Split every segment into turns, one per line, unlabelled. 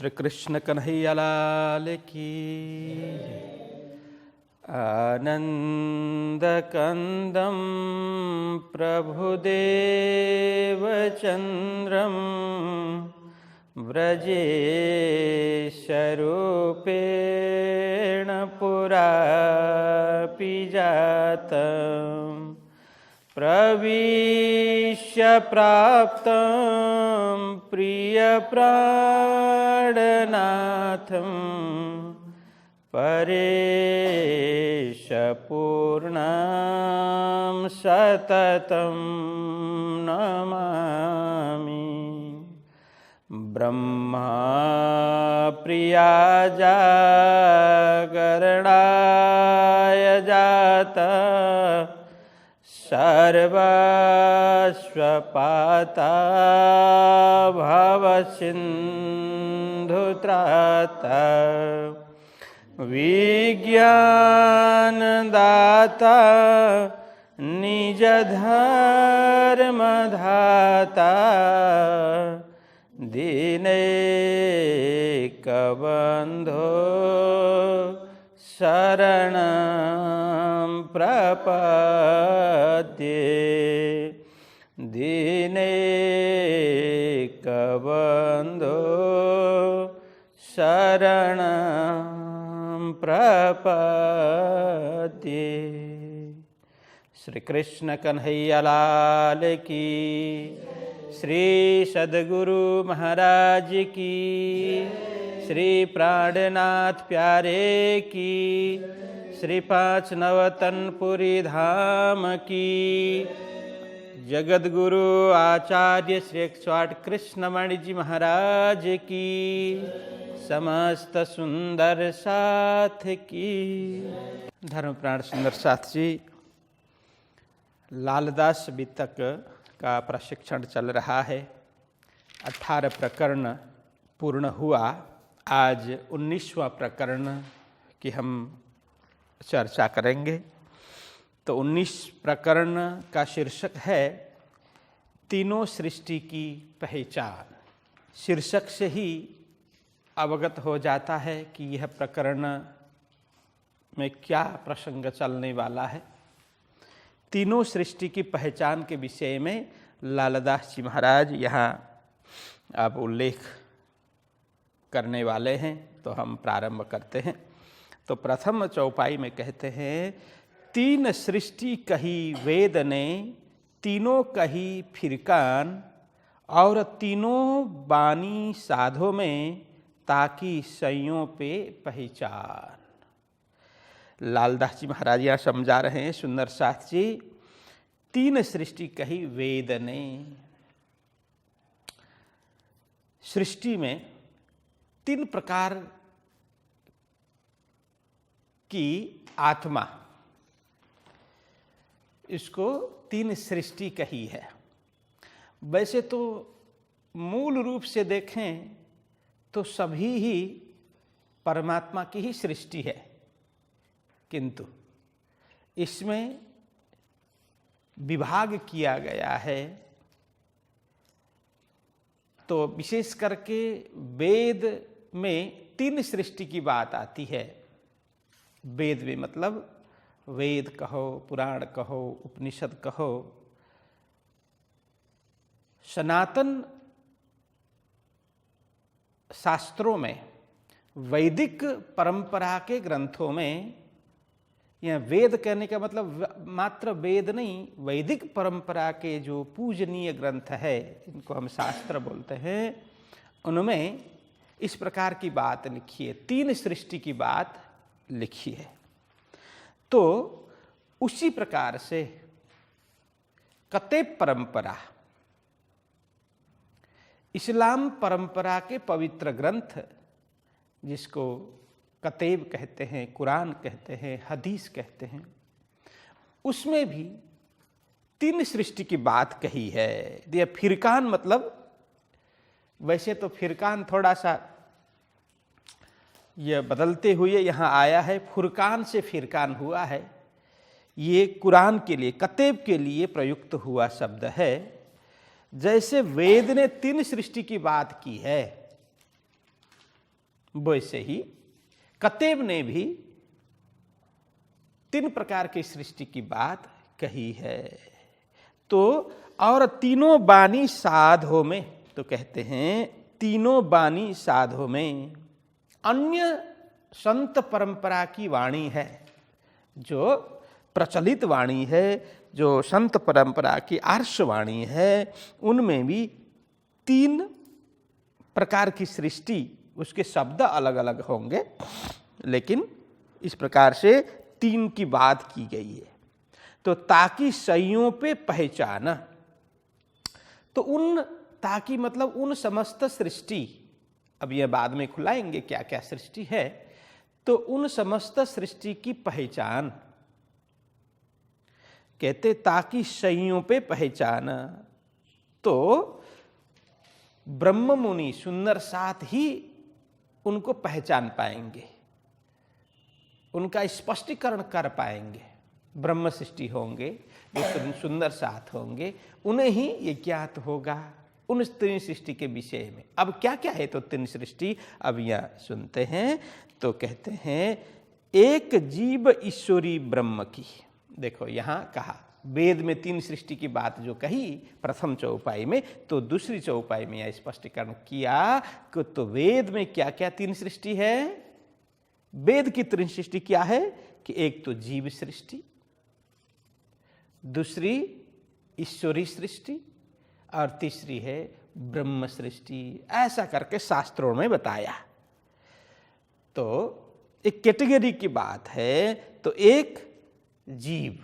श्री कृष्ण कन्हैया लाल की। आनंद कंदम प्रभुदेवचंद्रम व्रजेशरूपेण पुरापि जातम् प्रविश्य प्राप्तं प्रियप्राणनाथं परेशपूर्णां सततं नमामि। ब्रह्मा प्रिया जागरणाय जाता सर्वस्वपाता भवसिन्धुत्राता विज्ञानदाता निजधर्मधाता दीनैकबन्धो शरणं प्रपद्ये। दीनैकबन्धो शरणं प्रपद्ये। श्री कृष्ण कन्हैया लाल की। श्री सद्गुरु महाराज की। श्री प्राणनाथ प्यारे की। श्री पाँच नवतनपुरी धाम की। जगद्गुरु आचार्य श्री 108 कृष्णमणि जी महाराज की। समस्त सुंदर साथ की। धर्मप्राण सुंदर साथ जी, लालदास वितक का प्रशिक्षण चल रहा है। 18 प्रकरण पूर्ण हुआ। आज 19वां प्रकरण की हम चर्चा करेंगे। तो 19 प्रकरण का शीर्षक है तीनों सृष्टि की पहचान। शीर्षक से ही अवगत हो जाता है कि यह प्रकरण में क्या प्रसंग चलने वाला है। तीनों सृष्टि की पहचान के विषय में लालदास जी महाराज यहाँ अब उल्लेख करने वाले हैं। तो हम प्रारंभ करते हैं। तो प्रथम चौपाई में कहते हैं, तीन सृष्टि कही वेद ने, तीनों कही फिरकान, और तीनों बानी साधो में, ताकि सैयों पे पहचान। लालदास जी महाराज यहाँ समझा रहे हैं सुंदर साथ जी, तीन सृष्टि कही वेद ने। सृष्टि में तीन प्रकार की आत्मा, इसको तीन सृष्टि कही है। वैसे तो मूल रूप से देखें तो सभी ही परमात्मा की ही सृष्टि है, किंतु इसमें विभाग किया गया है। तो विशेष करके वेद में तीन सृष्टि की बात आती है। वेद में मतलब वेद कहो, पुराण कहो, उपनिषद कहो। सनातन शास्त्रों में, वैदिक परंपरा के ग्रंथों में, यह वेद कहने का मतलब मात्र वेद नहीं, वैदिक परंपरा के जो पूजनीय ग्रंथ है, इनको हम शास्त्र बोलते हैं, उनमें इस प्रकार की बात लिखी है, तीन सृष्टि की बात लिखी है। तो उसी प्रकार से कतेब परंपरा, इस्लाम परंपरा के पवित्र ग्रंथ, जिसको कतेब कहते हैं, कुरान कहते हैं, हदीस कहते हैं, उसमें भी तीन सृष्टि की बात कही है। ये फिरकान मतलब, वैसे तो फिरकान थोड़ा सा यह बदलते हुए यहाँ आया है, फुरकान से फिरकान हुआ है। ये कुरान के लिए, कतेब के लिए प्रयुक्त हुआ शब्द है। जैसे वेद ने तीन सृष्टि की बात की है, वैसे ही कतेब ने भी 3 प्रकार की सृष्टि की बात कही है। तो और तीनों बानी साधो में, तो कहते हैं तीनों बानी साधो में अन्य संत परंपरा की वाणी है, जो प्रचलित वाणी है, जो संत परंपरा की आर्ष वाणी है, उनमें भी 3 प्रकार की सृष्टि, उसके शब्द अलग अलग होंगे, लेकिन इस प्रकार से 3 की बात की गई है। तो ताकि सइयों पे पहचाना, तो उन ताकि मतलब उन समस्त सृष्टि, अब यह बाद में खुलाएंगे क्या क्या सृष्टि है, तो उन समस्त सृष्टि की पहचान कहते ताकि सइयों पे पहचाना। तो ब्रह्म मुनि सुंदर साथ ही उनको पहचान पाएंगे, उनका स्पष्टीकरण कर पाएंगे। ब्रह्म सृष्टि होंगे जो सुंदर साथ होंगे, उन्हें ही ये ज्ञात होगा उन 3 सृष्टि के विषय में। अब क्या क्या है तो 3 सृष्टि, अब यह सुनते हैं। तो कहते हैं एक जीव ईश्वरी ब्रह्म की। देखो यहाँ कहा वेद में 3 सृष्टि की बात जो कही प्रथम चौपाई में, तो दूसरी चौपाई में यह स्पष्टीकरण किया कि तो वेद में क्या क्या 3 सृष्टि है। वेद की 3 सृष्टि क्या है कि एक तो जीव सृष्टि, दूसरी ईश्वरी सृष्टि, और तीसरी है ब्रह्म सृष्टि। ऐसा करके शास्त्रों में बताया। तो एक कैटेगरी की बात है, तो एक जीव,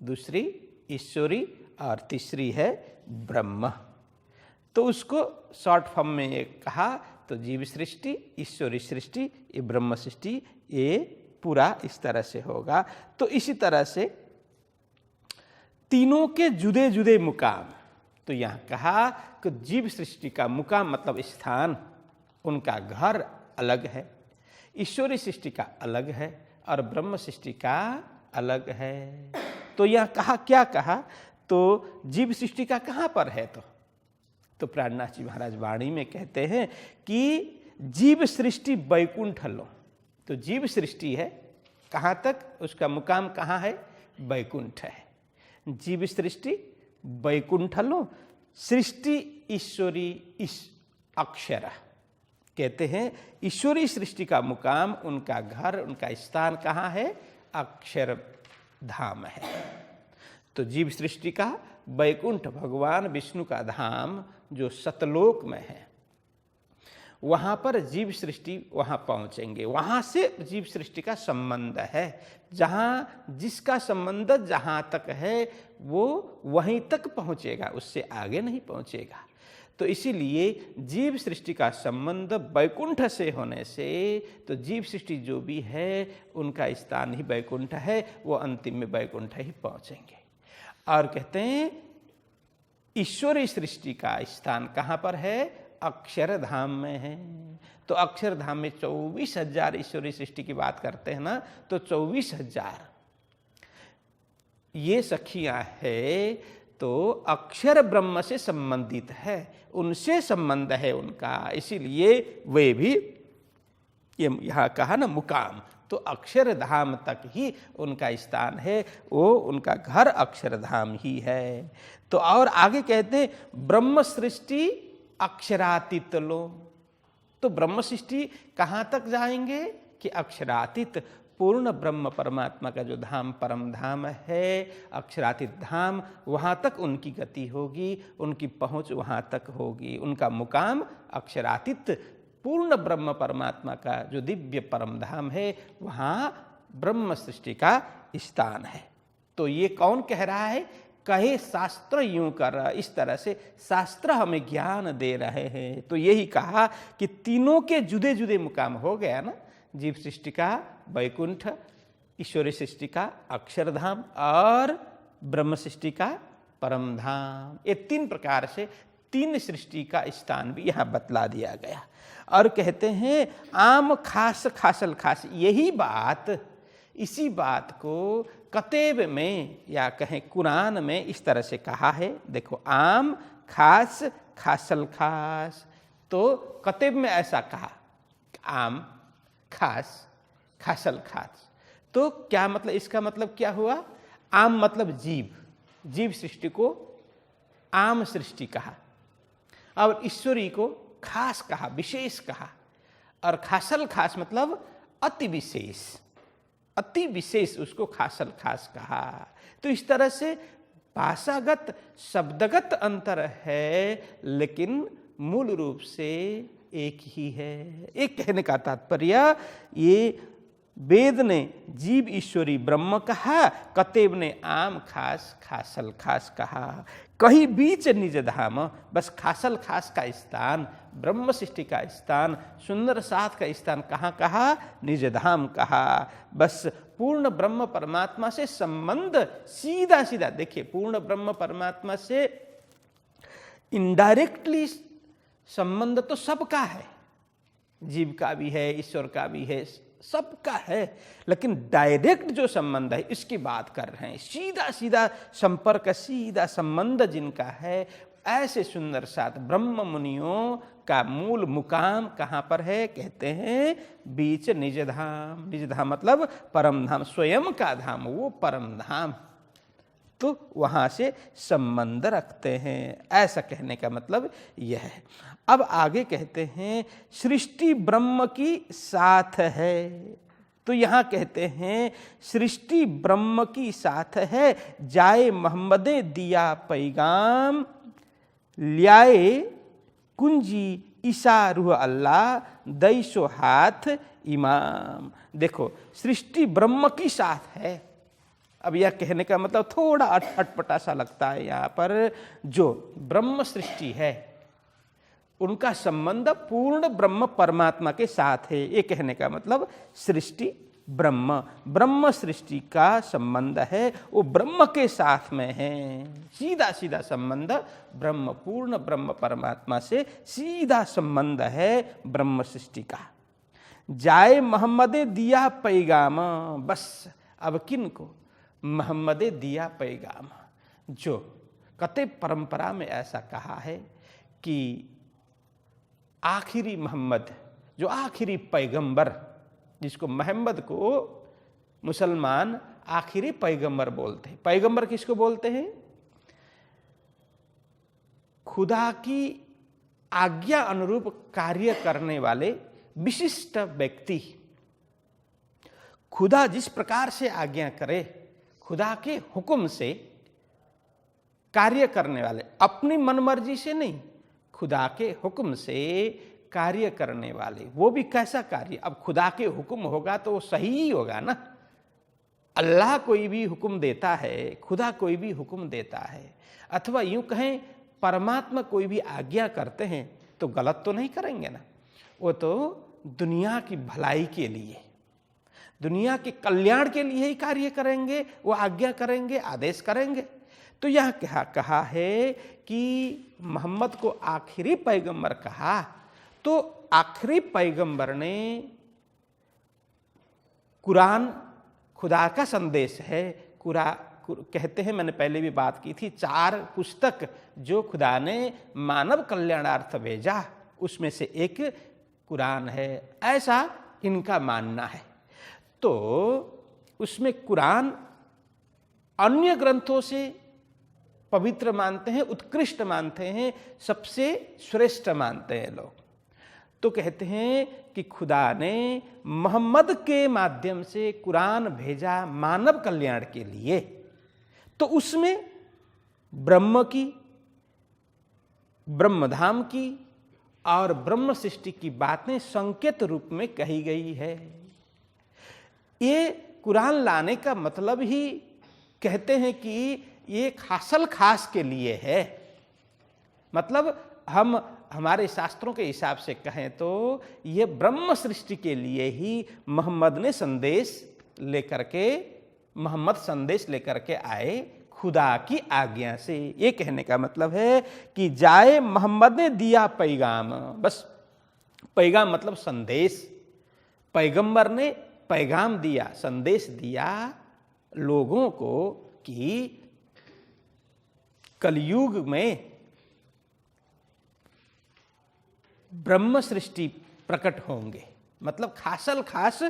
दूसरी ईश्वरी और तीसरी है ब्रह्म। तो उसको शॉर्ट फॉर्म में ये कहा, तो जीव सृष्टि, ईश्वरी सृष्टि, ये ब्रह्म सृष्टि, ये पूरा इस तरह से होगा। तो इसी तरह से तीनों के जुदे जुदे मुकाम। तो यहाँ कहा कि जीव सृष्टि का मुकाम मतलब स्थान, उनका घर अलग है, ईश्वरी सृष्टि का अलग है, और ब्रह्म सृष्टि का अलग है। तो यह कहा क्या कहा, तो जीव सृष्टि का कहाँ पर है। तो प्राणनाथ जी महाराज वाणी में कहते हैं कि जीव सृष्टि वैकुंठ लो। तो जीव सृष्टि है कहाँ तक, उसका मुकाम कहाँ है, वैकुंठ है। जीव सृष्टि वैकुंठ लो, सृष्टि ईश्वरी अक्षर। कहते हैं ईश्वरी सृष्टि का मुकाम, उनका घर, उनका स्थान कहाँ है, अक्षर धाम है। तो जीव सृष्टि का वैकुंठ भगवान विष्णु का धाम जो सतलोक में है, वहाँ पर जीव सृष्टि वहाँ पहुँचेंगे। वहाँ से जीव सृष्टि का संबंध है, जहाँ जिसका संबंध जहाँ तक है वो वहीं तक पहुँचेगा, उससे आगे नहीं पहुँचेगा। तो इसीलिए जीव सृष्टि का संबंध वैकुंठ से होने से, तो जीव सृष्टि जो भी है उनका स्थान ही वैकुंठ है, वो अंतिम में वैकुंठ ही पहुँचेंगे। और कहते हैं ईश्वरी सृष्टि का स्थान कहाँ पर है, अक्षरधाम में है। तो अक्षरधाम में 24,000 ईश्वरी सृष्टि की बात करते हैं ना, तो 24,000 ये सखियाँ है, तो अक्षर ब्रह्म से संबंधित है, उनसे संबंध है उनका। इसीलिए वे भी ये यहाँ कहा ना मुकाम, तो अक्षरधाम तक ही उनका स्थान है, वो उनका घर अक्षरधाम ही है। तो और आगे कहते हैं ब्रह्म सृष्टि अक्षरातीत लो। तो ब्रह्म सृष्टि कहाँ तक जाएंगे कि अक्षरातीत, पूर्ण ब्रह्म परमात्मा का जो धाम परम धाम है, अक्षरातीत धाम, वहाँ तक उनकी गति होगी, उनकी पहुँच वहाँ तक होगी। उनका मुकाम अक्षरातीत पूर्ण ब्रह्म परमात्मा का जो दिव्य परम धाम है, वहाँ ब्रह्म सृष्टि का स्थान है। तो ये कौन कह रहा है, कहे शास्त्र यूं कर, इस तरह से शास्त्र हमें ज्ञान दे रहे हैं। तो यही कहा कि तीनों के जुदे जुदे मुकाम हो गया ना, जीव सृष्टि का वैकुंठ, ईश्वरी सृष्टि का अक्षरधाम और ब्रह्म सृष्टि का परम धाम। ये 3 प्रकार से 3 सृष्टि का स्थान भी यहाँ बतला दिया गया। और कहते हैं आम खास खासल खास, यही बात, इसी बात को कतेब में या कहें कुरान में इस तरह से कहा है। देखो आम खास खासल खास, तो कतेब में ऐसा कहा, आम, खास, खासल खास। तो क्या मतलब, इसका मतलब क्या हुआ? आम मतलब जीव, जीव सृष्टि को आम सृष्टि कहा, और ईश्वरी को खास कहा, विशेष कहा। और खासल खास मतलब अति विशेष, अति विशेष, उसको खासल खास कहा। तो इस तरह से भाषागत शब्दगत अंतर है, लेकिन मूल रूप से एक ही है। एक कहने का तात्पर्य, ये वेद ने जीव ईश्वरी ब्रह्म कहा, कतेब ने आम खास खासल खास कहा। कहीं बीच निज धाम, बस खासल खास का स्थान, ब्रह्म सृष्टि का स्थान, सुंदर साथ का स्थान कहाँ कहा? निज धाम कहा। बस पूर्ण ब्रह्म परमात्मा से संबंध सीधा सीधा, देखिए पूर्ण ब्रह्म परमात्मा से इनडायरेक्टली संबंध तो सबका है, जीव का भी है, ईश्वर का भी है, सबका है, लेकिन डायरेक्ट जो संबंध है इसकी बात कर रहे हैं। सीधा सीधा संपर्क, सीधा संबंध जिनका है, ऐसे सुंदर साथ ब्रह्म मुनियों का मूल मुकाम कहाँ पर है? कहते हैं बीच निज धाम। निज धाम मतलब परम धाम, स्वयं का धाम, वो परम धाम। तो वहाँ से संबंध रखते हैं, ऐसा कहने का मतलब यह है। अब आगे कहते हैं सृष्टि ब्रह्म की साथ है। तो यहाँ कहते हैं सृष्टि ब्रह्म की साथ है, जाए मोहम्मदे दिया पैगाम, ल्याए कुंजी ईसा रूह अल्लाह, दैसो हाथ इमाम। देखो सृष्टि ब्रह्म की साथ है। अब यह कहने का मतलब थोड़ा अटपटा सा लगता है यहाँ पर। जो ब्रह्म सृष्टि है उनका संबंध पूर्ण ब्रह्म परमात्मा के साथ है, ये कहने का मतलब सृष्टि ब्रह्म, ब्रह्म सृष्टि का संबंध है वो ब्रह्म के साथ में है। सीधा सीधा संबंध ब्रह्म, पूर्ण ब्रह्म परमात्मा से सीधा संबंध है ब्रह्म सृष्टि का। जाए मोहम्मदे दिया पैगाम, बस अब किन को? मोहम्मदे दिया पैगाम। जो कते परंपरा में ऐसा कहा है कि आखिरी मोहम्मद, जो आखिरी पैगंबर, जिसको मोहम्मद को मुसलमान आखिरी पैगंबर बोलते हैं। पैगंबर किसको बोलते हैं? खुदा की आज्ञा अनुरूप कार्य करने वाले विशिष्ट व्यक्ति। खुदा जिस प्रकार से आज्ञा करे, खुदा के हुक्म से कार्य करने वाले, अपनी मनमर्जी से नहीं, खुदा के हुक्म से कार्य करने वाले। वो भी कैसा कार्य? अब खुदा के हुक्म होगा तो वो सही ही होगा ना। अल्लाह कोई भी हुक्म देता है, खुदा कोई भी हुक्म देता है, अथवा यूं कहें परमात्मा कोई भी आज्ञा करते हैं तो गलत तो नहीं करेंगे ना। वो तो दुनिया की भलाई के लिए, दुनिया के कल्याण के लिए ही कार्य करेंगे, वो आज्ञा करेंगे, आदेश करेंगे। तो यह कहा है कि मोहम्मद को आखिरी पैगंबर कहा, तो आखिरी पैगंबर ने कुरान खुदा का संदेश है। कहते हैं, मैंने पहले भी बात की थी, 4 पुस्तक जो खुदा ने मानव कल्याणार्थ भेजा उसमें से एक कुरान है, ऐसा इनका मानना है। तो उसमें कुरान अन्य ग्रंथों से पवित्र मानते हैं, उत्कृष्ट मानते हैं, सबसे श्रेष्ठ मानते हैं लोग। तो कहते हैं कि खुदा ने मोहम्मद के माध्यम से कुरान भेजा मानव कल्याण के लिए। तो उसमें ब्रह्म की, ब्रह्मधाम की और ब्रह्म सृष्टि की बातें संकेत रूप में कही गई है। ये कुरान लाने का मतलब ही कहते हैं कि ये खासल खास के लिए है। मतलब हम हमारे शास्त्रों के हिसाब से कहें तो ये ब्रह्म सृष्टि के लिए ही मोहम्मद ने संदेश लेकर के, मोहम्मद संदेश लेकर के आए खुदा की आज्ञा से। ये कहने का मतलब है कि जाए मोहम्मद ने दिया पैगाम, बस पैगाम मतलब संदेश। पैगंबर ने पैगाम दिया, संदेश दिया लोगों को कि कलयुग में ब्रह्म सृष्टि प्रकट होंगे, मतलब खासल खास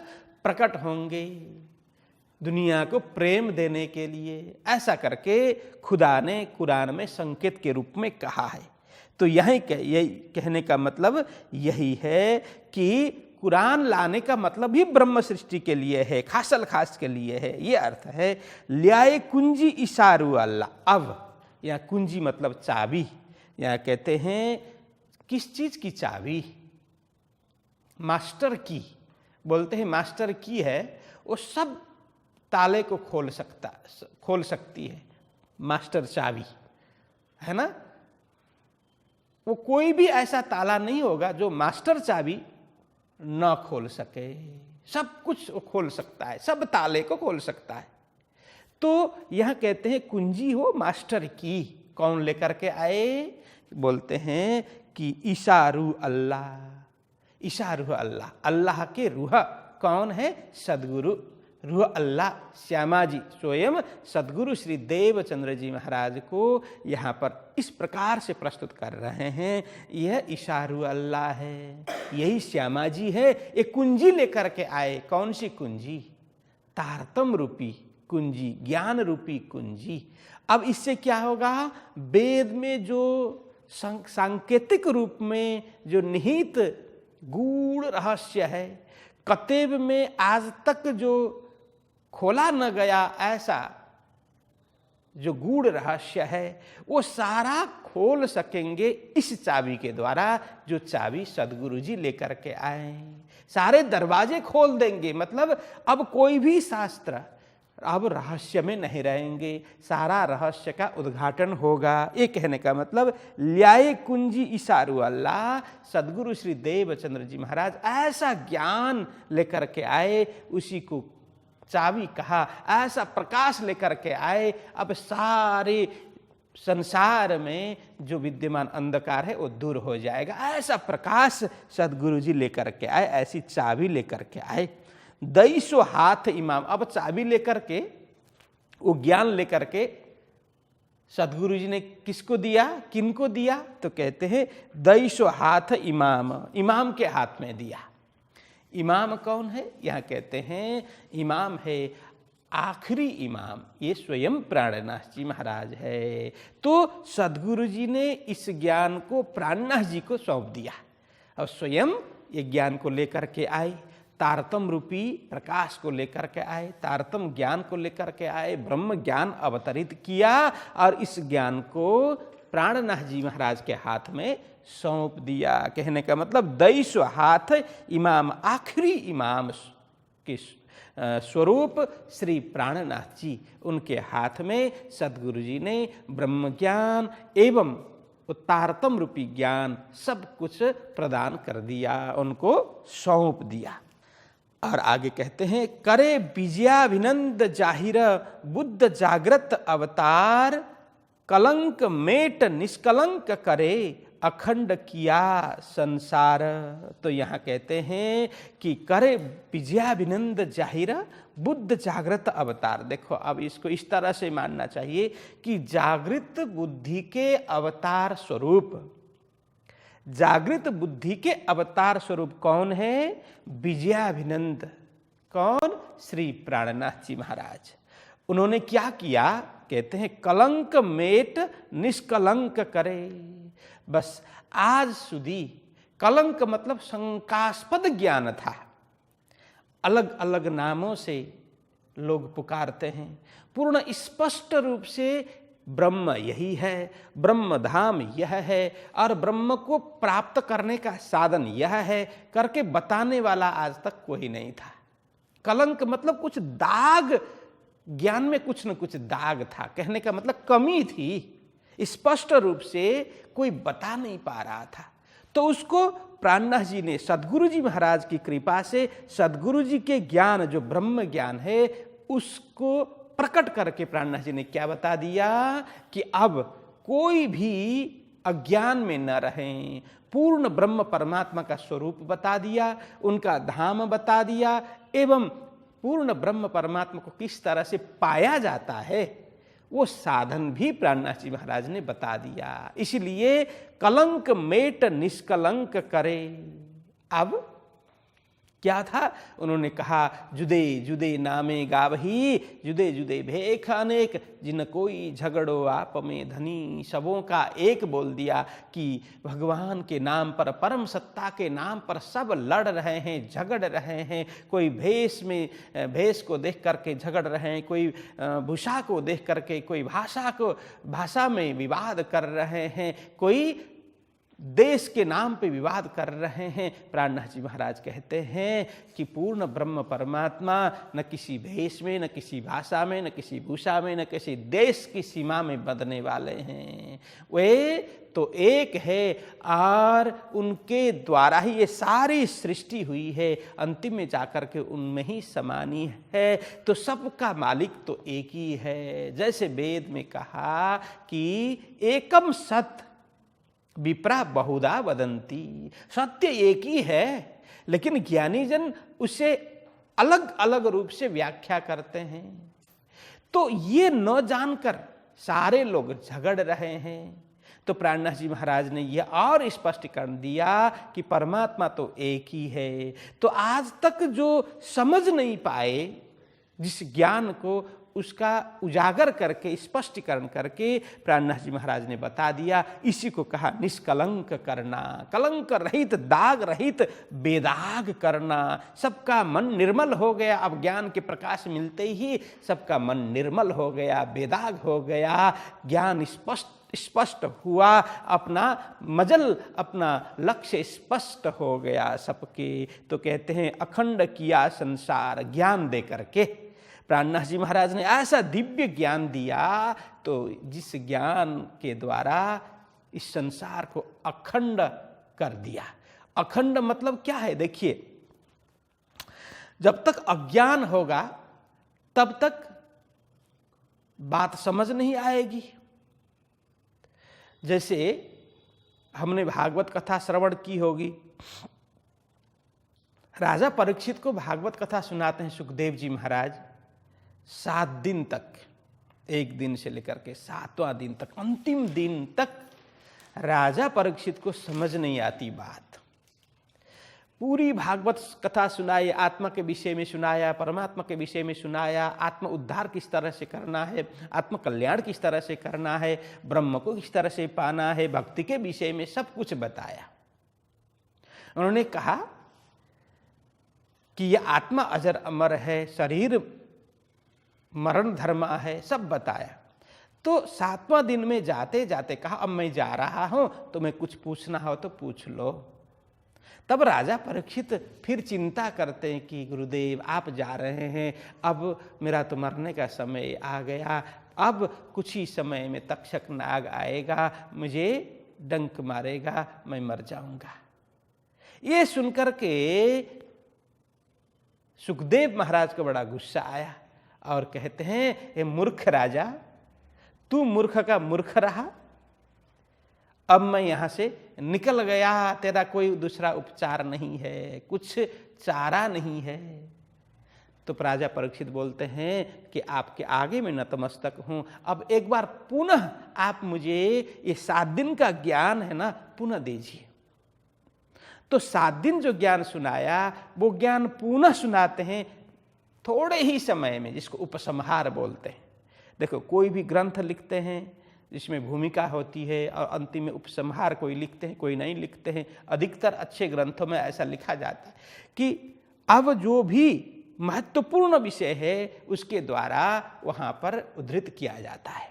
प्रकट होंगे दुनिया को प्रेम देने के लिए, ऐसा करके खुदा ने कुरान में संकेत के रूप में कहा है। तो यही कहने का मतलब यही है कि कुरान लाने का मतलब ही ब्रह्म सृष्टि के लिए है, खासल खास के लिए है। ये अर्थ है ल्याए कुंजी इशारू अल्लाह। अब यहाँ कुंजी मतलब चाबी, यहाँ कहते हैं किस चीज की चाबी? मास्टर की। बोलते हैं मास्टर की है, वो सब ताले को खोल सकती है, मास्टर चाबी है ना। वो कोई भी ऐसा ताला नहीं होगा जो मास्टर चाबी न खोल सके। सब कुछ वो खोल सकता है, सब ताले को खोल सकता है। तो यह कहते हैं कुंजी हो मास्टर की। कौन लेकर के आए? बोलते हैं कि इशारू अल्लाह। इशारू अल्लाह, अल्लाह के रूह कौन है? सदगुरु रूह अल्लाह श्यामा जी स्वयं सदगुरु श्री देवचंद्र जी महाराज को यहाँ पर इस प्रकार से प्रस्तुत कर रहे हैं। यह इशारू अल्लाह है, यही श्यामा जी है। एक कुंजी लेकर के आए। कौन सी कुंजी? तारतम रूपी कुंजी, ज्ञान रूपी कुंजी। अब इससे क्या होगा? वेद में जो सांकेतिक रूप में जो निहित गूढ़ रहस्य है, कतेब में आज तक जो खोला न गया ऐसा जो गूढ़ रहस्य है, वो सारा खोल सकेंगे इस चाबी के द्वारा, जो चाबी सदगुरु जी लेकर के आए। सारे दरवाजे खोल देंगे। मतलब अब कोई भी शास्त्र अब रहस्य में नहीं रहेंगे, सारा रहस्य का उद्घाटन होगा। ये कहने का मतलब ल्याए कुंजी इशारू अल्लाह, सदगुरु श्री देवचंद्र जी महाराज ऐसा ज्ञान लेकर के आए, उसी को चाबी कहा। ऐसा प्रकाश लेकर के आए, अब सारे संसार में जो विद्यमान अंधकार है वो दूर हो जाएगा। ऐसा प्रकाश सदगुरु जी लेकर के आए, ऐसी चाबी लेकर के आए। 250 हाथ इमाम। अब चाबी लेकर के, वो ज्ञान लेकर के सदगुरु जी ने किसको दिया, किनको दिया? तो कहते हैं 250 हाथ इमाम, इमाम के हाथ में दिया। इमाम कौन है? यहाँ कहते हैं इमाम है आखिरी इमाम, ये स्वयं प्राणनाथ जी महाराज है। तो सदगुरु जी ने इस ज्ञान को प्राणनाथ जी को सौंप दिया और स्वयं ये ज्ञान को लेकर के आए। तारतम रूपी प्रकाश को लेकर के आए, तारतम ज्ञान को लेकर के आए, ब्रह्म ज्ञान अवतरित किया और इस ज्ञान को प्राणनाथ जी महाराज के हाथ में सौंप दिया। कहने का मतलब 250 हाथ इमाम, आखिरी इमाम के स्वरूप श्री प्राणनाथ जी, उनके हाथ में सदगुरु जी ने ब्रह्म ज्ञान एवं तारतम रूपी ज्ञान सब कुछ प्रदान कर दिया, उनको सौंप दिया। और आगे कहते हैं करे विजयाभिनंद जाहिर बुद्ध जागृत अवतार, कलंक मेट निष्कलंक करे अखंड किया संसार। तो यहाँ कहते हैं कि करे विजयाभिनंद जाहिर बुद्ध जागृत अवतार। देखो अब इसको इस तरह से मानना चाहिए कि जागृत बुद्धि के अवतार स्वरूप, जागृत बुद्धि के अवतार स्वरूप कौन है? विजयाभिनंद। कौन? श्री प्राणनाथ जी महाराज। उन्होंने क्या किया? कहते हैं कलंक मेट निष्कलंक करे। बस आज सुधी कलंक मतलब शंकास्पद ज्ञान था, अलग अलग नामों से लोग पुकारते हैं। पूर्ण स्पष्ट रूप से ब्रह्म यही है, ब्रह्म धाम यह है और ब्रह्म को प्राप्त करने का साधन यह है करके बताने वाला आज तक कोई नहीं था। कलंक मतलब कुछ दाग, ज्ञान में कुछ न कुछ दाग था। कहने का मतलब कमी थी, स्पष्ट रूप से कोई बता नहीं पा रहा था। तो उसको प्राणनाथ जी ने सदगुरु जी महाराज की कृपा से, सदगुरु जी के ज्ञान जो ब्रह्म ज्ञान है उसको प्रकट करके प्राणनाथ जी ने क्या बता दिया कि अब कोई भी अज्ञान में न रहें। पूर्ण ब्रह्म परमात्मा का स्वरूप बता दिया, उनका धाम बता दिया एवं पूर्ण ब्रह्म परमात्मा को किस तरह से पाया जाता है वो साधन भी प्राणनाथ जी महाराज ने बता दिया। इसलिए कलंक मेट निष्कलंक करे। अब क्या था? उन्होंने कहा, जुदे जुदे नामे गावही, जुदे जुदे भेख अनेक, जिन कोई झगड़ो आप में धनी। सबों का एक बोल दिया कि भगवान के नाम पर, परम सत्ता के नाम पर सब लड़ रहे हैं, झगड़ रहे हैं। कोई भेष को देख करके झगड़ रहे हैं, कोई भूषा को देख करके, कोई भाषा में विवाद कर रहे हैं, कोई देश के नाम पे विवाद कर रहे हैं। प्राणनाथ जी महाराज कहते हैं कि पूर्ण ब्रह्म परमात्मा न किसी भेष में, न किसी भाषा में, न किसी भूषा में, न किसी देश की सीमा में बंधने वाले हैं। वे तो एक है और उनके द्वारा ही ये सारी सृष्टि हुई है, अंतिम में जाकर के उनमें ही समानी है। तो सबका मालिक तो एक ही है। जैसे वेद में कहा कि एकम सत विप्रा बहुधा वदंती, सत्य एक ही है, लेकिन ज्ञानी जन उसे अलग अलग रूप से व्याख्या करते हैं। तो ये न जानकर सारे लोग झगड़ रहे हैं। तो प्राणनाथ जी महाराज ने यह और स्पष्टीकरण दिया कि परमात्मा तो एक ही है। तो आज तक जो समझ नहीं पाए जिस ज्ञान को, उसका उजागर करके, स्पष्टीकरण करके प्राणनाथ जी महाराज ने बता दिया। इसी को कहा निष्कलंक करना, कलंक रहित, दाग रहित, बेदाग करना। सबका मन निर्मल हो गया। अब ज्ञान के प्रकाश मिलते ही सबका मन निर्मल हो गया, बेदाग हो गया। ज्ञान स्पष्ट हुआ, अपना मजल, अपना लक्ष्य स्पष्ट हो गया सबके। तो कहते हैं अखंड किया संसार ज्ञान दे करके। प्राणनाथ जी महाराज ने ऐसा दिव्य ज्ञान दिया, तो जिस ज्ञान के द्वारा इस संसार को अखंड कर दिया। अखंड मतलब क्या है? देखिए, जब तक अज्ञान होगा तब तक बात समझ नहीं आएगी। जैसे हमने भागवत कथा श्रवण की होगी, राजा परीक्षित को भागवत कथा सुनाते हैं सुखदेव जी महाराज 7 दिन तक, एक दिन से लेकर के 7वां दिन तक, अंतिम दिन तक राजा परीक्षित को समझ नहीं आती बात। पूरी भागवत कथा सुनाई, आत्मा के विषय में सुनाया, परमात्मा के विषय में सुनाया, आत्म उद्धार किस तरह से करना है, आत्म कल्याण किस तरह से करना है, ब्रह्म को किस तरह से पाना है, भक्ति के विषय में सब कुछ बताया। उन्होंने कहा कि यह आत्मा अजर अमर है, शरीर मरण धर्मा है, सब बताया। तो 7वां दिन में जाते जाते कहा, अब मैं जा रहा हूं, तुम्हें कुछ पूछना हो तो पूछ लो। तब राजा परीक्षित फिर चिंता करते हैं कि गुरुदेव आप जा रहे हैं, अब मेरा तो मरने का समय आ गया, अब कुछ ही समय में तक्षक नाग आएगा, मुझे डंक मारेगा, मैं मर जाऊंगा। ये सुनकर के सुखदेव महाराज को बड़ा गुस्सा आया और कहते हैं, ये मूर्ख राजा, तू मूर्ख का मूर्ख रहा, अब मैं यहां से निकल गया, तेरा कोई दूसरा उपचार नहीं है, कुछ चारा नहीं है। तो राजा परीक्षित बोलते हैं कि आपके आगे मैं नतमस्तक हूं, अब एक बार पुनः आप मुझे ये 7 दिन का ज्ञान है ना, पुनः दीजिए। तो 7 दिन जो ज्ञान सुनाया वो ज्ञान पुनः सुनाते हैं थोड़े ही समय में, जिसको उपसंहार बोलते हैं। देखो, कोई भी ग्रंथ लिखते हैं जिसमें भूमिका होती है और अंतिम में उपसंहार कोई लिखते हैं, कोई नहीं लिखते हैं। अधिकतर अच्छे ग्रंथों में ऐसा लिखा जाता है कि अब जो भी महत्वपूर्ण विषय है उसके द्वारा वहां पर उद्धृत किया जाता है।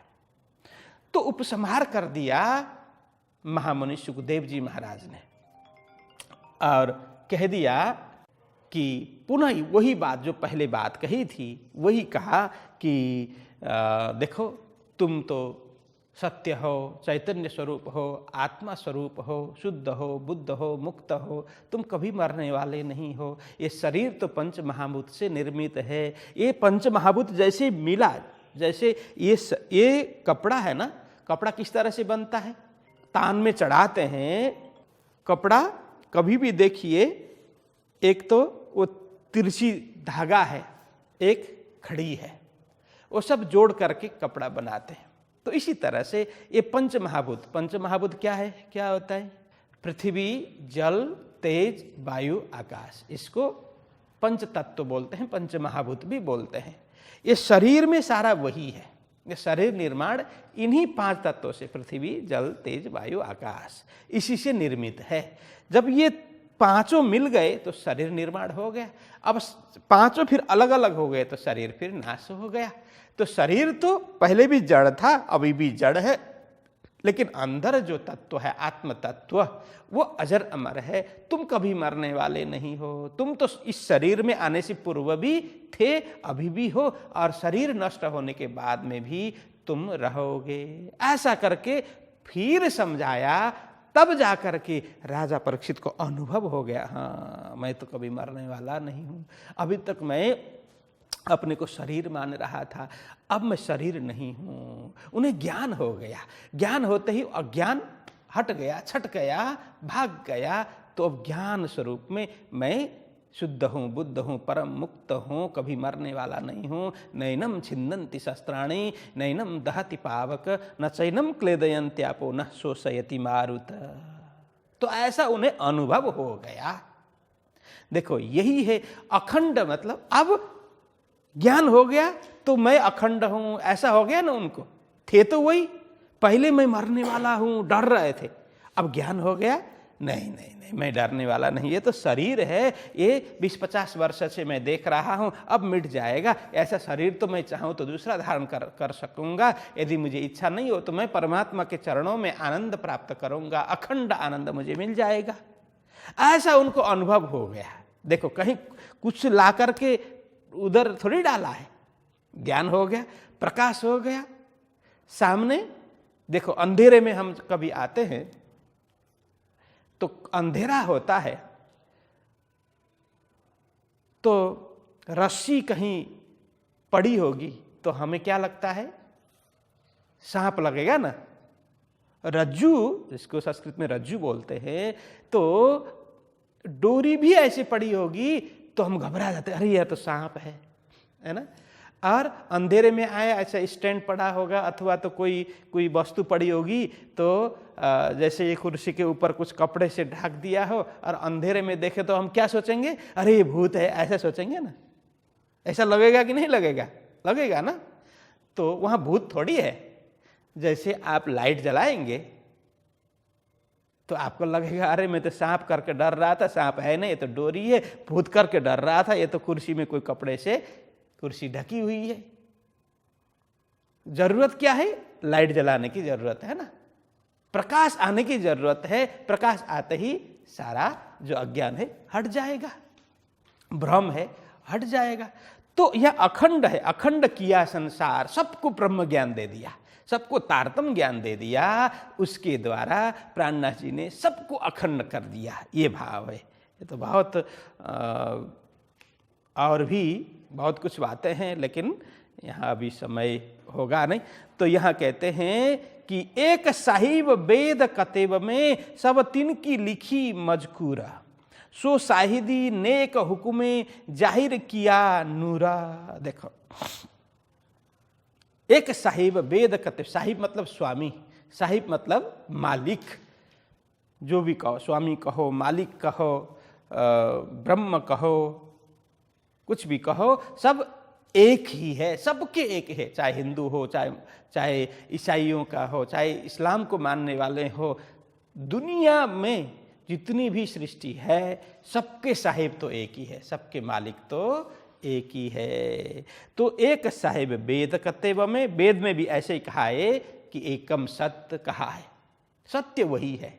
तो उपसंहार कर दिया महामुनि सुखदेव जी महाराज ने और कह दिया कि पुनः वही बात जो पहले बात कही थी वही कहा कि देखो, तुम तो सत्य हो, चैतन्य स्वरूप हो, आत्मा स्वरूप हो, शुद्ध हो, बुद्ध हो, मुक्त हो, तुम कभी मरने वाले नहीं हो। ये शरीर तो पंच महाभूत से निर्मित है। ये पंच महाभूत जैसे मिला, जैसे ये कपड़ा है ना, कपड़ा किस तरह से बनता है? तान में चढ़ाते हैं कपड़ा। कभी भी देखिए, एक तो वो तिरछी धागा है, एक खड़ी है, वो सब जोड़ करके कपड़ा बनाते हैं। तो इसी तरह से ये पंच महाभूत क्या है, क्या होता है? पृथ्वी, जल, तेज, वायु, आकाश। इसको पंच तत्व बोलते हैं, पंच महाभूत भी बोलते हैं। ये शरीर में सारा वही है। ये शरीर निर्माण इन्हीं 5 तत्वों से, पृथ्वी, जल, तेज, वायु, आकाश, इसी से निर्मित है। जब ये 5 मिल गए तो शरीर निर्माण हो गया। अब 5 फिर अलग अलग हो गए तो शरीर फिर नाश हो गया। तो शरीर तो पहले भी जड़ था, अभी भी जड़ है, लेकिन अंदर जो तत्व है, आत्म तत्व, वो अजर अमर है। तुम कभी मरने वाले नहीं हो। तुम तो इस शरीर में आने से पूर्व भी थे, अभी भी हो, और शरीर नष्ट होने के बाद में भी तुम रहोगे। ऐसा करके फिर समझाया, तब जाकर के राजा परीक्षित को अनुभव हो गया, हाँ मैं तो कभी मरने वाला नहीं हूँ। अभी तक मैं अपने को शरीर मान रहा था, अब मैं शरीर नहीं हूँ। उन्हें ज्ञान हो गया। ज्ञान होते ही अज्ञान हट गया, छट गया, भाग गया। तो अब ज्ञान स्वरूप में मैं शुद्ध हूँ, बुद्ध हूँ, परम मुक्त हूँ, कभी मरने वाला नहीं हूँ। नैनम छिन्दन्ति शस्त्राणि नैनम दहति पावक न चैनम क्लेदयन्त्यापो न शोषयति मारुत। तो ऐसा उन्हें अनुभव हो गया। देखो यही है अखंड, मतलब अब ज्ञान हो गया तो मैं अखंड हूँ, ऐसा हो गया ना। उनको थे तो वही, पहले मैं मरने वाला हूँ, डर रहे थे। अब ज्ञान हो गया, नहीं नहीं नहीं, मैं डरने वाला नहीं, ये तो शरीर है, ये 20-50 वर्ष से मैं देख रहा हूँ, अब मिट जाएगा। ऐसा शरीर तो मैं चाहूँ तो दूसरा धारण कर सकूँगा। यदि मुझे इच्छा नहीं हो तो मैं परमात्मा के चरणों में आनंद प्राप्त करूँगा, अखंड आनंद मुझे मिल जाएगा। ऐसा उनको अनुभव हो गया। देखो कहीं कुछ ला करके उधर थोड़ी डाला है। ज्ञान हो गया, प्रकाश हो गया सामने। देखो अंधेरे में हम कभी आते हैं तो अंधेरा होता है, तो रस्सी कहीं पड़ी होगी तो हमें क्या लगता है? सांप लगेगा ना। रज्जू, जिसको संस्कृत में रज्जू बोलते हैं, तो डोरी भी ऐसे पड़ी होगी तो हम घबरा जाते, अरे यह तो सांप है ना। और अंधेरे में आए, ऐसा स्टैंड पड़ा होगा अथवा तो कोई वस्तु पड़ी होगी, तो जैसे ये कुर्सी के ऊपर कुछ कपड़े से ढक दिया हो और अंधेरे में देखे तो हम क्या सोचेंगे? अरे ये भूत है, ऐसा सोचेंगे ना। ऐसा लगेगा कि नहीं लगेगा? लगेगा ना। तो वहाँ भूत थोड़ी है। जैसे आप लाइट जलाएंगे तो आपको लगेगा अरे मैं तो सांप करके डर रहा था, सांप है नहीं, ये तो डोरी है। भूत करके डर रहा था, ये तो कुर्सी में कोई कपड़े से कुर्सी ढकी हुई है। जरूरत क्या है? लाइट जलाने की जरूरत है ना, प्रकाश आने की जरूरत है। प्रकाश आते ही सारा जो अज्ञान है हट जाएगा, भ्रम है हट जाएगा। तो यह अखंड है। अखंड किया संसार, सबको ब्रह्म ज्ञान दे दिया, सबको तारतम ज्ञान दे दिया। उसके द्वारा प्राणनाथ जी ने सबको अखंड कर दिया। ये भाव है। ये तो बहुत और भी बहुत कुछ बातें हैं, लेकिन यहाँ अभी समय होगा नहीं। तो यहाँ कहते हैं कि एक साहिब वेद कतेब में सब तिनकी लिखी मजकूरा, सो साहिदी नेक हुकुमे जाहिर किया नूरा। देखो एक साहिब वेद कतेब, साहिब मतलब स्वामी, साहिब मतलब मालिक, जो भी कहो, स्वामी कहो, मालिक कहो, ब्रह्म कहो, कुछ भी कहो, सब एक ही है, सबके एक है। चाहे हिंदू हो, चाहे ईसाइयों का हो, चाहे इस्लाम को मानने वाले हो, दुनिया में जितनी भी सृष्टि है सबके साहिब तो एक ही है, सबके मालिक तो एक ही है। तो एक साहिब वेद कतेब में, वेद में भी ऐसे ही कहा है कि एकम सत्य कहा है, सत्य वही है।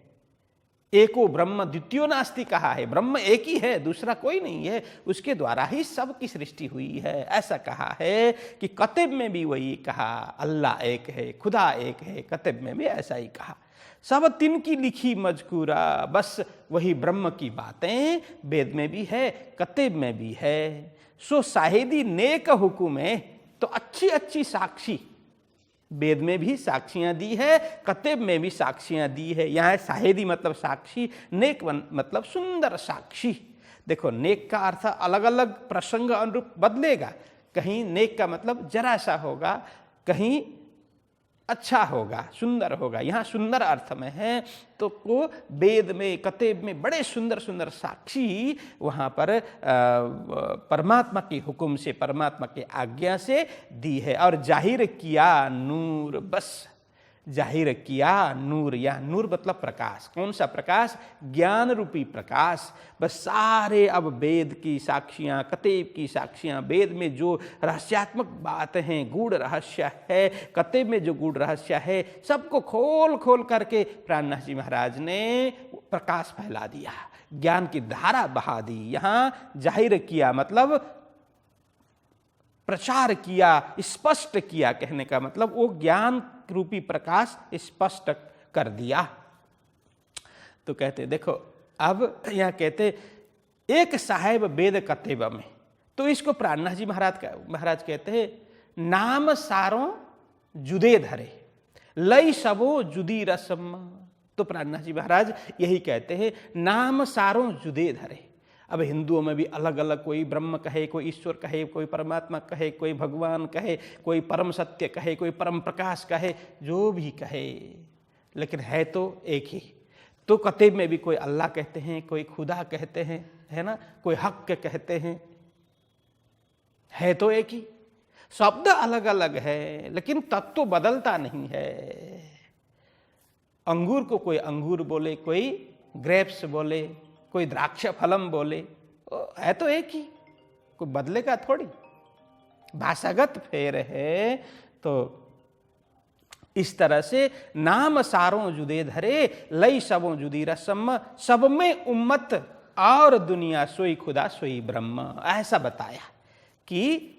एको ब्रह्म द्वितीयो नास्ति कहा है, ब्रह्म एक ही है, दूसरा कोई नहीं है, उसके द्वारा ही सबकी सृष्टि हुई है। ऐसा कहा है कि कतेब में भी वही कहा, अल्लाह एक है, खुदा एक है। कतेब में भी ऐसा ही कहा, सब तिनकी लिखी मजकूरा, बस वही ब्रह्म की बातें वेद में भी है, कतेब में भी है। सो साहिदी नेक हुकुम है, तो अच्छी अच्छी साक्षी वेद में भी साक्षियां दी है, कतेब में भी साक्षियां दी है। यहाँ साहिदी मतलब साक्षी, नेक मतलब सुंदर साक्षी। देखो नेक का अर्थ अलग अलग प्रसंग अनुरूप बदलेगा। कहीं नेक का मतलब जरा सा होगा, कहीं अच्छा होगा, सुंदर होगा। यहाँ सुंदर अर्थ में है तो वो वेद में, कतेब में बड़े सुंदर सुंदर साक्षी वहाँ पर परमात्मा के हुक्म से, परमात्मा के आज्ञा से दी है। और जाहिर किया नूर, बस जाहिर किया नूर, या नूर मतलब प्रकाश। कौन सा प्रकाश? ज्ञान रूपी प्रकाश। बस सारे अब वेद की साक्षियाँ, कतेब की साक्षियाँ, वेद में जो रहस्यात्मक बातें हैं, गूढ़ रहस्य है, कतेब में जो गूढ़ रहस्य है, सबको खोल खोल करके प्राणनाथ जी महाराज ने प्रकाश फैला दिया, ज्ञान की धारा बहा दी। यहाँ जाहिर किया मतलब प्रचार किया, स्पष्ट किया, कहने का मतलब वो ज्ञान रूपी प्रकाश स्पष्ट कर दिया। तो कहते देखो, अब यहाँ कहते एक साहेब वेद कतेब में, तो इसको प्राणनाथ जी महाराज कहते हैं नाम सारों जुदे धरे लई सबो जुदी रसम। तो प्राणनाथ जी महाराज यही कहते हैं, नाम सारों जुदे धरे। अब हिंदुओं में भी अलग अलग, कोई ब्रह्म कहे, कोई ईश्वर कहे, कोई परमात्मा कहे, कोई भगवान कहे, कोई परम सत्य कहे, कोई परम प्रकाश कहे, जो भी कहे, लेकिन है तो एक ही। तो कतेब में भी कोई अल्लाह कहते हैं, कोई खुदा कहते हैं, है ना, कोई हक कहते हैं, है तो एक ही। शब्द अलग अलग है लेकिन तत्व तो बदलता नहीं है। अंगूर को कोई अंगूर बोले, कोई ग्रेप्स बोले, कोई द्राक्ष फलम बोले, है तो एक ही, कोई बदलेगा थोड़ी, भाषागत फेर है। तो इस तरह से नाम सारों जुदे धरे लई सबों जुदी रसम, सब में उम्मत और दुनिया सोई खुदा सोई ब्रह्म। ऐसा बताया कि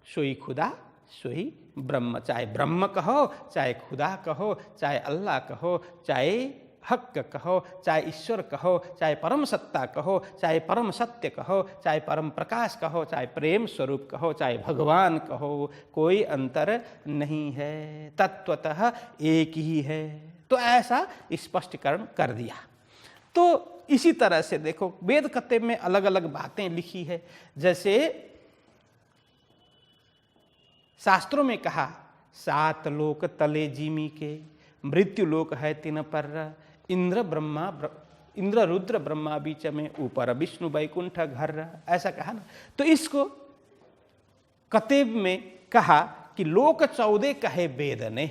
सोई खुदा सोई ब्रह्म, चाहे ब्रह्म कहो, चाहे खुदा कहो, चाहे अल्लाह कहो, चाहे हक कहो, चाहे ईश्वर कहो, चाहे परम सत्ता कहो, चाहे परम सत्य कहो, चाहे परम प्रकाश कहो, चाहे प्रेम स्वरूप कहो, चाहे भगवान कहो, कोई अंतर नहीं है, तत्वतः एक ही है। तो ऐसा स्पष्टीकरण कर दिया। तो इसी तरह से देखो वेद कतेब में अलग अलग बातें लिखी है। जैसे शास्त्रों में कहा, 7 लोक तले जिमी के, मृत्यु लोक है तिन पर, इंद्र रुद्र ब्रह्मा बीच में, ऊपर विष्णु वैकुंठ घर, ऐसा कहा ना। तो इसको कतेब में कहा कि लोक 14 कहे वेद ने।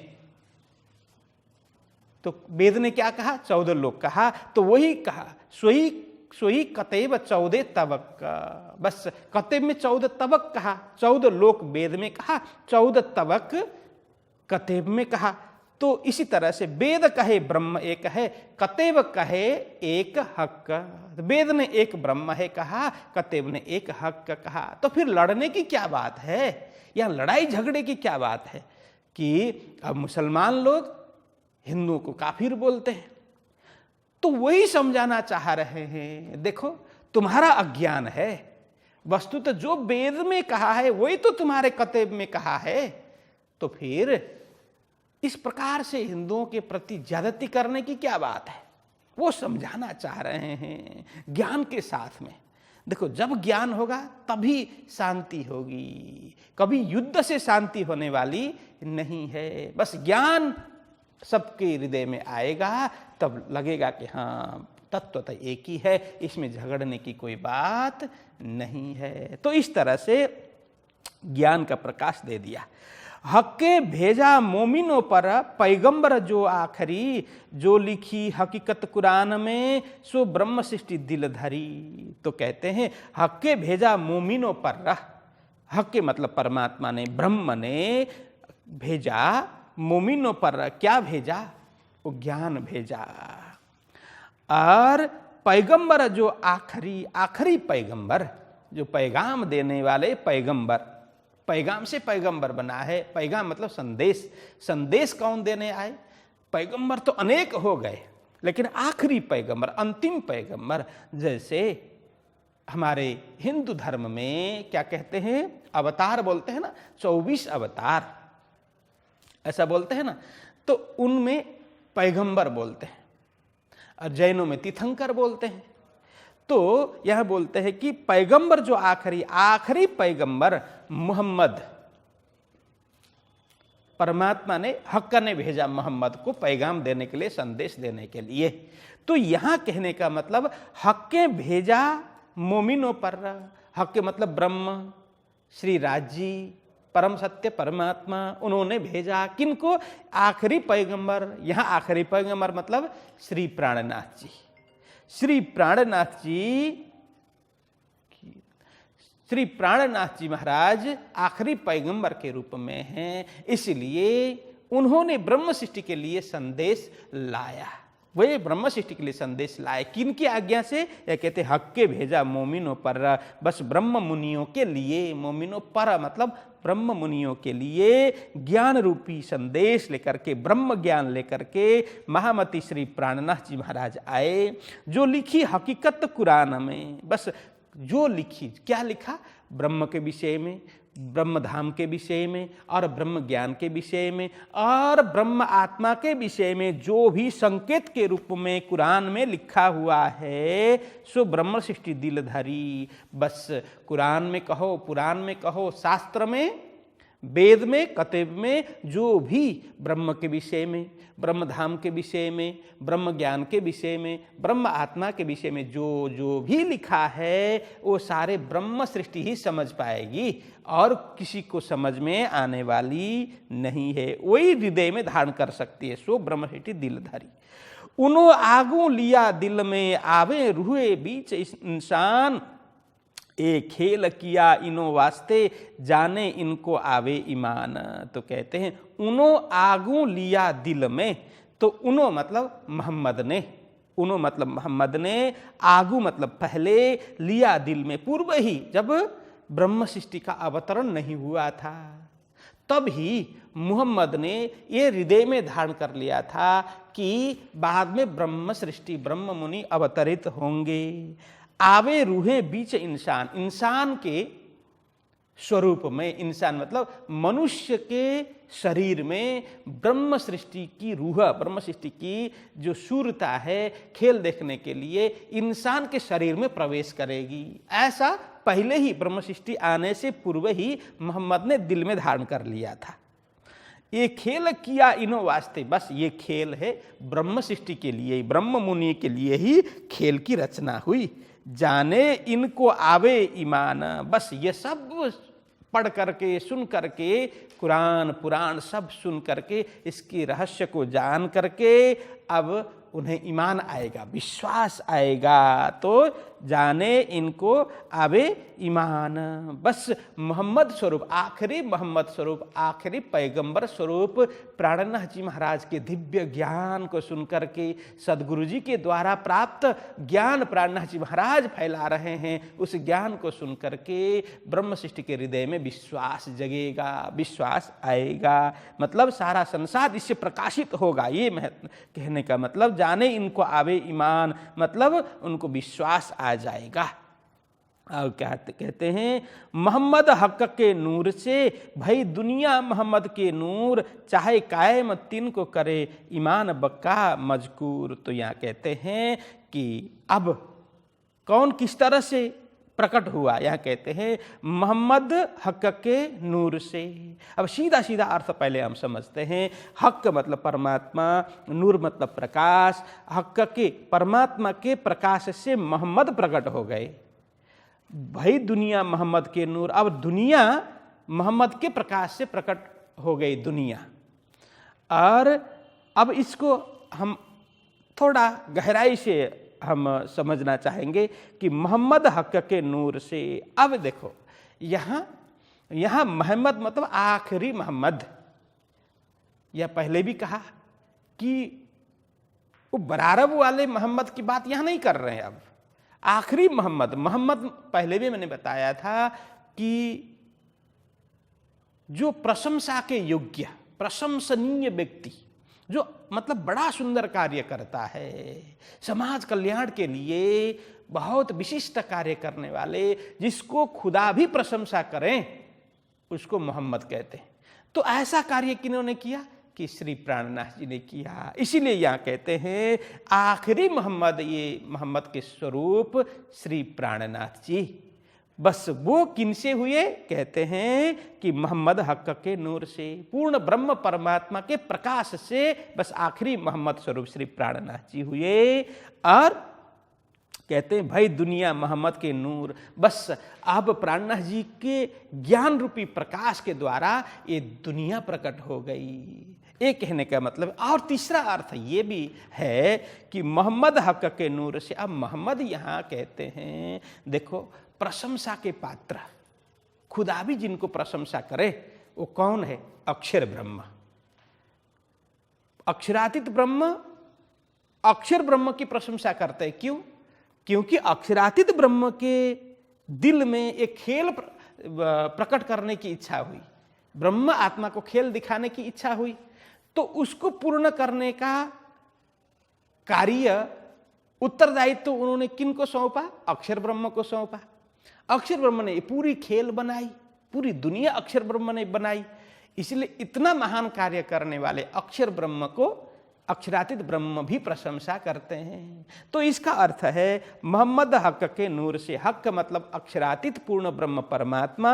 तो वेद ने क्या कहा? 14 लोक कहा। तो वही कहा, सोई कतेब 14 तबक। बस कतेब में 14 तबक कहा, 14 लोक वेद में कहा, 14 तबक कतेब में कहा। तो इसी तरह से वेद कहे ब्रह्म एक है, कतेब कहे एक हक। वेद ने एक ब्रह्म है कहा, कतेब ने एक हक कहा। तो फिर लड़ने की क्या बात है, या लड़ाई झगड़े की क्या बात है कि अब मुसलमान लोग हिंदुओं को काफिर बोलते हैं। तो वही समझाना चाह रहे हैं, देखो तुम्हारा अज्ञान है, वस्तुतः जो वेद में कहा है वही तो तुम्हारे कतेब में कहा है। तो फिर इस प्रकार से हिंदुओं के प्रति ज्यादती करने की क्या बात है, वो समझाना चाह रहे हैं ज्ञान के साथ में। देखो जब ज्ञान होगा तभी शांति होगी, कभी युद्ध से शांति होने वाली नहीं है। बस ज्ञान सबके हृदय में आएगा तब लगेगा कि हाँ तत्व तो एक ही है, इसमें झगड़ने की कोई बात नहीं है। तो इस तरह से ज्ञान का प्रकाश दे दिया। हक्के भेजा मोमिनों पर पैगंबर जो आखिरी, जो लिखी हकीकत कुरान में सो ब्रह्म सृष्टि दिल धरी। तो कहते हैं हक्के भेजा मोमिनों पर, हक्के मतलब परमात्मा ने, ब्रह्म ने भेजा मोमिनों पर। क्या भेजा? वो ज्ञान भेजा। और पैगंबर जो आखिरी पैगंबर, जो पैगाम देने वाले पैगंबर, पैगाम से पैगंबर बना है। पैगाम मतलब संदेश, संदेश कौन देने आए? पैगंबर तो अनेक हो गए, लेकिन आखिरी पैगंबर, अंतिम पैगंबर। जैसे हमारे हिंदू धर्म में क्या कहते हैं, अवतार बोलते हैं ना, 24 अवतार ऐसा बोलते हैं ना। तो उनमें पैगंबर बोलते हैं, और जैनों में तीर्थंकर बोलते हैं। तो यह बोलते हैं कि पैगंबर जो आखिरी पैगंबर मोहम्मद, परमात्मा ने, हक ने भेजा मोहम्मद को पैगाम देने के लिए, संदेश देने के लिए। तो यहाँ कहने का मतलब हक ने भेजा मोमिनों पर। हक के मतलब ब्रह्म, श्री राजी, परम सत्य परमात्मा, उन्होंने भेजा किनको? आखिरी पैगंबर। यहाँ आखिरी पैगंबर मतलब श्री प्राणनाथ जी। श्री प्राणनाथ जी, श्री प्राणनाथ जी महाराज आखिरी पैगंबर के रूप में हैं, इसलिए उन्होंने ब्रह्म सृष्टि के लिए संदेश लाया। वे ब्रह्म सृष्टि के लिए संदेश लाए किनकी आज्ञा से? यह कहते हक के भेजा मोमिनों पर, बस ब्रह्म मुनियों के लिए। मोमिनों पर मतलब ब्रह्म मुनियों के लिए ज्ञान रूपी संदेश लेकर के, ब्रह्म ज्ञान लेकर के महामती श्री प्राणनाथ जी महाराज आए। जो लिखी हकीकत कुरान में, बस जो लिखी, क्या लिखा? ब्रह्म के विषय में, ब्रह्म धाम के विषय में, और ब्रह्म ज्ञान के विषय में, और ब्रह्म आत्मा के विषय में जो भी संकेत के रूप में कुरान में लिखा हुआ है, सो ब्रह्म सृष्टि दिलधारी। बस कुरान में कहो, पुराण में कहो, शास्त्र में, वेद में, कतब में जो भी ब्रह्म के विषय में, ब्रह्म धाम के विषय में, ब्रह्म ज्ञान के विषय में, ब्रह्म आत्मा के विषय में जो जो भी लिखा है, वो सारे ब्रह्म सृष्टि ही समझ पाएगी और किसी को समझ में आने वाली नहीं है। वही हृदय में धारण कर सकती है। सो ब्रह्म सृष्टि दिलधारी। उनो आगू लिया दिल में, आवे रूहे बीच इंसान, ए खेल किया इनो वास्ते, जाने इनको आवे ईमान। तो कहते हैं उनो आगू लिया दिल में। तो उनो मतलब मोहम्मद ने, उनो मतलब मोहम्मद ने, आगू मतलब पहले, लिया दिल में पूर्व ही, जब ब्रह्म सृष्टि का अवतरण नहीं हुआ था तब ही मोहम्मद ने ये हृदय में धारण कर लिया था कि बाद में ब्रह्म सृष्टि, ब्रह्म मुनि अवतरित होंगे। आवे रूहे बीच इंसान, इंसान के स्वरूप में, इंसान मतलब मनुष्य के शरीर में ब्रह्म सृष्टि की रूह, ब्रह्म सृष्टि की जो सूरता है खेल देखने के लिए इंसान के शरीर में प्रवेश करेगी। ऐसा पहले ही ब्रह्म सृष्टि आने से पूर्व ही मोहम्मद ने दिल में धारण कर लिया था। ये खेल किया इनो वास्ते, बस ये खेल है ब्रह्म सृष्टि के लिए, ब्रह्म मुनि के लिए ही खेल की रचना हुई। जाने इनको आवे ईमान, बस ये सब पढ़ करके, सुन करके, कुरान पुराण सब सुन करके, इसके रहस्य को जान करके अब उन्हें ईमान आएगा, विश्वास आएगा। तो जाने इनको आवे ईमान, बस मोहम्मद स्वरूप, आखिरी मोहम्मद स्वरूप, आखिरी पैगंबर स्वरूप प्राणनाथ जी महाराज के दिव्य ज्ञान को सुनकर के, सदगुरु जी के द्वारा प्राप्त ज्ञान प्राणनाथ जी महाराज फैला रहे हैं, उस ज्ञान को सुनकर के ब्रह्म सृष्टि के हृदय में विश्वास जगेगा, विश्वास आएगा। मतलब सारा संसार इससे प्रकाशित होगा। ये कहने का मतलब जाने इनको आवे ईमान, मतलब उनको विश्वास आ जाएगा। और क्या कहते हैं? मोहम्मद हक के नूर से, भाई दुनिया मोहम्मद के नूर, चाहे कायम तिन को करे ईमान बक्का मजकूर। तो यहाँ कहते हैं कि अब कौन किस तरह से प्रकट हुआ? यहाँ कहते हैं मोहम्मद हक के नूर से। अब सीधा सीधा अर्थ पहले हम समझते हैं। हक मतलब परमात्मा, नूर मतलब प्रकाश। हक के, परमात्मा के प्रकाश से मोहम्मद प्रकट हो गए। भाई दुनिया मोहम्मद के नूर, अब दुनिया मोहम्मद के प्रकाश से प्रकट हो गई दुनिया। और अब इसको हम थोड़ा गहराई से हम समझना चाहेंगे कि मोहम्मद हक के नूर से। अब देखो यहाँ मोहम्मद मतलब आखिरी मोहम्मद। यह पहले भी कहा कि वो बरारब वाले मोहम्मद की बात यहाँ नहीं कर रहे हैं। अब आखिरी मोहम्मद, मोहम्मद पहले भी मैंने बताया था कि जो प्रशंसा के योग्य, प्रशंसनीय व्यक्ति, जो मतलब बड़ा सुंदर कार्य करता है, समाज कल्याण के लिए बहुत विशिष्ट कार्य करने वाले, जिसको खुदा भी प्रशंसा करें, उसको मोहम्मद कहते हैं। तो ऐसा कार्य किन्होंने किया? कि श्री प्राणनाथ जी ने किया। इसीलिए यहाँ कहते हैं आखिरी मोहम्मद, ये मोहम्मद के स्वरूप श्री प्राणनाथ जी। बस वो किनसे हुए? कहते हैं कि मोहम्मद हक के नूर से, पूर्ण ब्रह्म परमात्मा के प्रकाश से बस आखिरी मोहम्मद स्वरूप श्री प्राणनाथ जी हुए। और कहते हैं भाई दुनिया मोहम्मद के नूर, बस अब प्राणनाथ जी के ज्ञान रूपी प्रकाश के द्वारा ये दुनिया प्रकट हो गई। ये कहने का मतलब, और तीसरा अर्थ ये भी है कि मोहम्मद हक के नूर से, अब मोहम्मद यहाँ कहते हैं देखो प्रशंसा के पात्र, खुदा भी जिनको प्रशंसा करे वो कौन है? अक्षर ब्रह्म, अक्षरातीत ब्रह्म, अक्षर ब्रह्म की प्रशंसा करते हैं। क्यों? क्योंकि अक्षरातीत ब्रह्म के दिल में एक खेल प्रकट करने की इच्छा हुई, ब्रह्म आत्मा को खेल दिखाने की इच्छा हुई, तो उसको पूर्ण करने का कार्य, उत्तरदायित्व तो उन्होंने किन को सौंपा? अक्षर ब्रह्म को सौंपा। अक्षर ब्रह्म ने पूरी खेल बनाई, पूरी दुनिया अक्षर ब्रह्म ने बनाई। इसलिए इतना महान कार्य करने वाले अक्षर ब्रह्म को अक्षरातीत ब्रह्म भी प्रशंसा करते हैं। तो इसका अर्थ है मोहम्मद हक के नूर से, हक मतलब अक्षरातीत पूर्ण ब्रह्म परमात्मा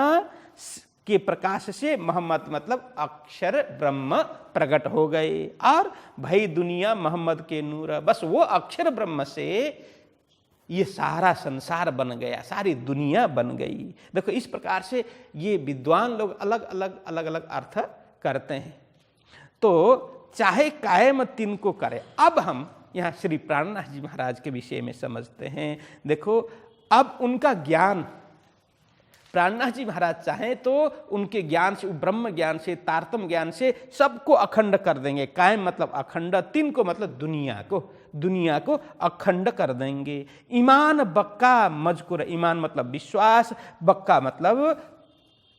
के प्रकाश से मोहम्मद मतलब अक्षर ब्रह्म प्रकट हो गए। और भाई दुनिया मोहम्मद के नूर, बस वो अक्षर ब्रह्म से ये सारा संसार बन गया, सारी दुनिया बन गई। देखो इस प्रकार से ये विद्वान लोग अलग अलग अर्थ करते हैं। तो चाहे कायम तिनको करे। अब हम यहाँ श्री प्राणनाथ जी महाराज के विषय में समझते हैं। देखो अब उनका ज्ञान, प्राणनाथ जी महाराज चाहें तो उनके ज्ञान से, ब्रह्म ज्ञान से, तारतम ज्ञान से सबको अखंड कर देंगे। कायम मतलब अखंड, तीन को मतलब दुनिया को अखंड कर देंगे। ईमान बक्का मजकूर, ईमान मतलब विश्वास, बक्का मतलब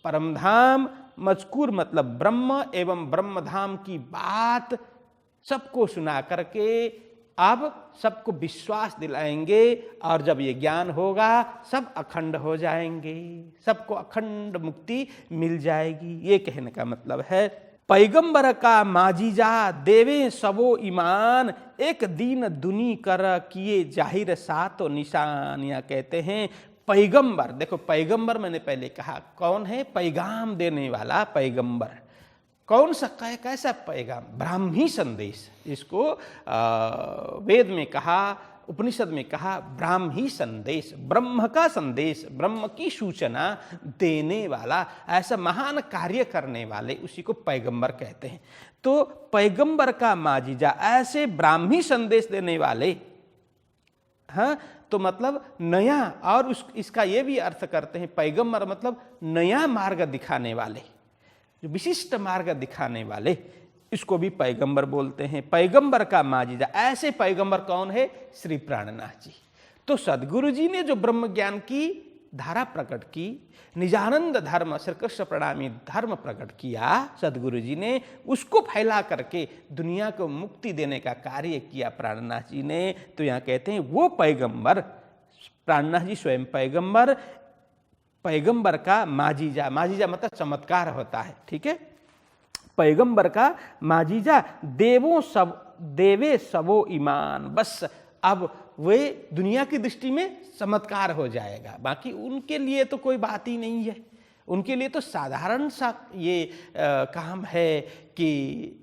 परमधाम, मजकूर मतलब ब्रह्म एवं ब्रह्मधाम की बात सबको सुना करके अब सबको विश्वास दिलाएंगे। और जब ये ज्ञान होगा सब अखंड हो जाएंगे, सबको अखंड मुक्ति मिल जाएगी। ये कहने का मतलब है पैगंबर का माजीजा देवे सबो ईमान, एक दीन दुनी कर किए जाहिर सातो निशान। या कहते हैं पैगंबर, देखो पैगंबर मैंने पहले कहा कौन है? पैगाम देने वाला पैगंबर। कौन सा कैसा पैगाम? ब्राह्मी संदेश, इसको वेद में कहा, उपनिषद में कहा ब्राह्मी संदेश, ब्रह्म का संदेश, ब्रह्म की सूचना देने वाला, ऐसा महान कार्य करने वाले उसी को पैगंबर कहते हैं। तो पैगंबर का माजीजा, ऐसे ब्राह्मी संदेश देने वाले, हाँ तो मतलब नया, और इसका ये भी अर्थ करते हैं पैगंबर मतलब नया मार्ग दिखाने वाले, विशिष्ट मार्ग दिखाने वाले, इसको भी पैगंबर बोलते हैं। पैगंबर का माजीजा, ऐसे पैगंबर कौन है? श्री प्राणनाथ जी। तो सदगुरु जी ने जो ब्रह्म ज्ञान की धारा प्रकट की, निजानंद धर्म, श्री कृष्ण प्रणामी धर्म प्रकट किया सदगुरु जी ने, उसको फैला करके दुनिया को मुक्ति देने का कार्य किया प्राणनाथ जी ने। तो यहाँ कहते हैं वो पैगंबर, प्राणनाथ जी स्वयं पैगंबर, पैगंबर का माजीजा, माजीजा मतलब चमत्कार होता है, ठीक है। पैगंबर का माजीजा देवे सबो ईमान, बस अब वे दुनिया की दृष्टि में चमत्कार हो जाएगा। बाकी उनके लिए तो कोई बात ही नहीं है, उनके लिए तो साधारण सा ये काम है कि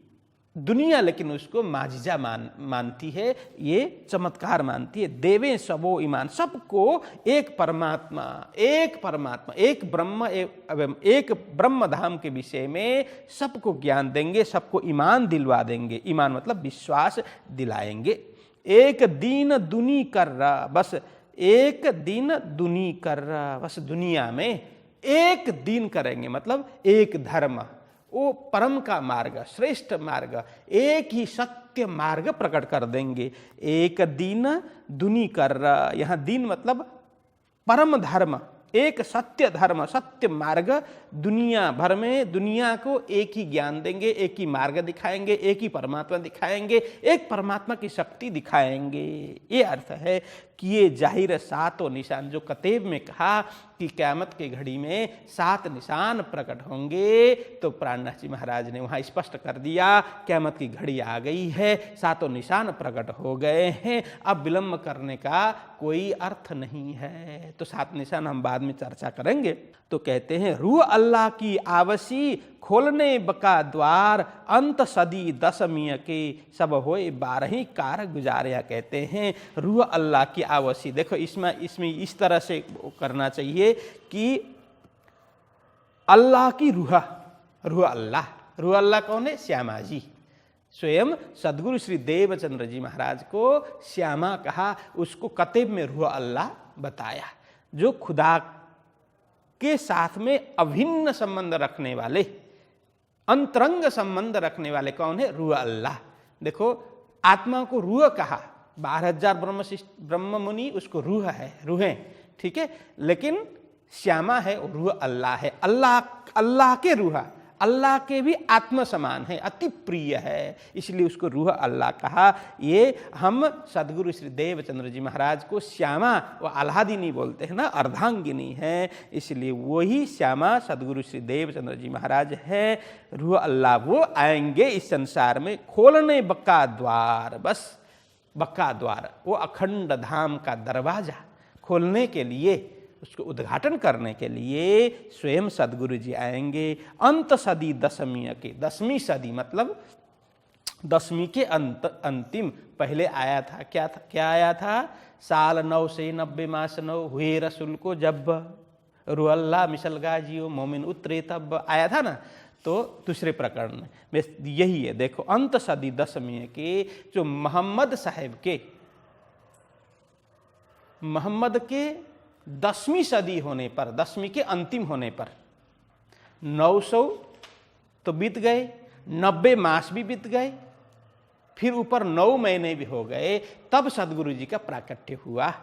दुनिया लेकिन उसको माजिजा मानती है, ये चमत्कार मानती है। देवे सबो ईमान, सबको एक परमात्मा, एक ब्रह्म, एक ब्रह्म धाम के विषय में सबको ज्ञान देंगे, सबको ईमान दिलवा देंगे। ईमान मतलब विश्वास दिलाएंगे। एक दीन दुनी कर रहा, बस एक दिन दुनी कर रहा, बस दुनिया में एक दिन करेंगे, मतलब एक धर्म, वो परम का मार्ग, श्रेष्ठ मार्ग, एक ही सत्य मार्ग प्रकट कर देंगे। एक दिन दुनी कर रहा, यहाँ दिन मतलब परम धर्म, एक सत्य धर्म, सत्य मार्ग दुनिया भर में, दुनिया को एक ही ज्ञान देंगे, एक ही मार्ग दिखाएंगे, एक ही परमात्मा दिखाएंगे, एक परमात्मा की शक्ति दिखाएंगे। ये अर्थ है किए जाहिर सातों निशान। जो कतेब में कहा कि क़यामत की घड़ी में 7 निशान प्रकट होंगे, तो प्राणनाथ जी महाराज ने वहाँ स्पष्ट कर दिया क़यामत की घड़ी आ गई है, 7 निशान प्रकट हो गए हैं, अब विलम्ब करने का कोई अर्थ नहीं है। तो 7 निशान हम बाद में चर्चा करेंगे। तो कहते हैं रूह अल्लाह की आवसी, खोलने बका द्वार, अंत सदी दसमीय के, सब होए 12 कार गुजारिया। कहते हैं रूह अल्लाह की आवसी। देखो इसमें इस तरह से करना चाहिए कि अल्लाह की रूह अल्लाह कौन है? श्यामा जी। स्वयं सदगुरु श्री देवचंद्र जी महाराज को श्यामा कहा, उसको कतेब में रूह अल्लाह बताया। जो खुदा के साथ में अभिन्न संबंध रखने वाले, अंतरंग संबंध रखने वाले कौन है? रूह अल्लाह। देखो आत्मा को रूह कहा, 12,000 ब्रह्म मुनि उसको रूह है, रूहें, ठीक है। लेकिन श्यामा है रूह अल्लाह है। अल्लाह के रूह, अल्लाह के भी आत्म समान है, अति प्रिय है, इसलिए उसको रूह अल्लाह कहा। ये हम सदगुरु श्री देवचंद्र जी महाराज को श्यामा व आह्लादिनी बोलते हैं ना, अर्धांगिनी है, इसलिए वही श्यामा सदगुरु श्री देवचंद्र जी महाराज है। रूह अल्लाह वो आएंगे इस संसार में, खोलने बक्का द्वार, बस बक्का द्वार, वो अखंड धाम का दरवाजा खोलने के लिए, उसको उद्घाटन करने के लिए स्वयं सदगुरु जी आएंगे। अंत सदी दसवीं के, 10वीं सदी मतलब 10वीं के अंतिम। पहले आया था क्या आया था? साल 9 से 90 मास 9 हुए रसूल को जब, रूह अल्लाह मिसल गाजियो मोमिन उतरे तब, आया था ना। तो दूसरे प्रकरण में यही है। देखो अंत सदी 10वीं के, जो मोहम्मद साहेब के, मोहम्मद के 10वीं सदी होने पर, 10वीं के अंतिम होने पर 900 तो बीत गए, 90 मास भी बीत गए, फिर ऊपर 9 महीने भी हो गए, तब सदगुरु जी का प्राकट्य हुआ।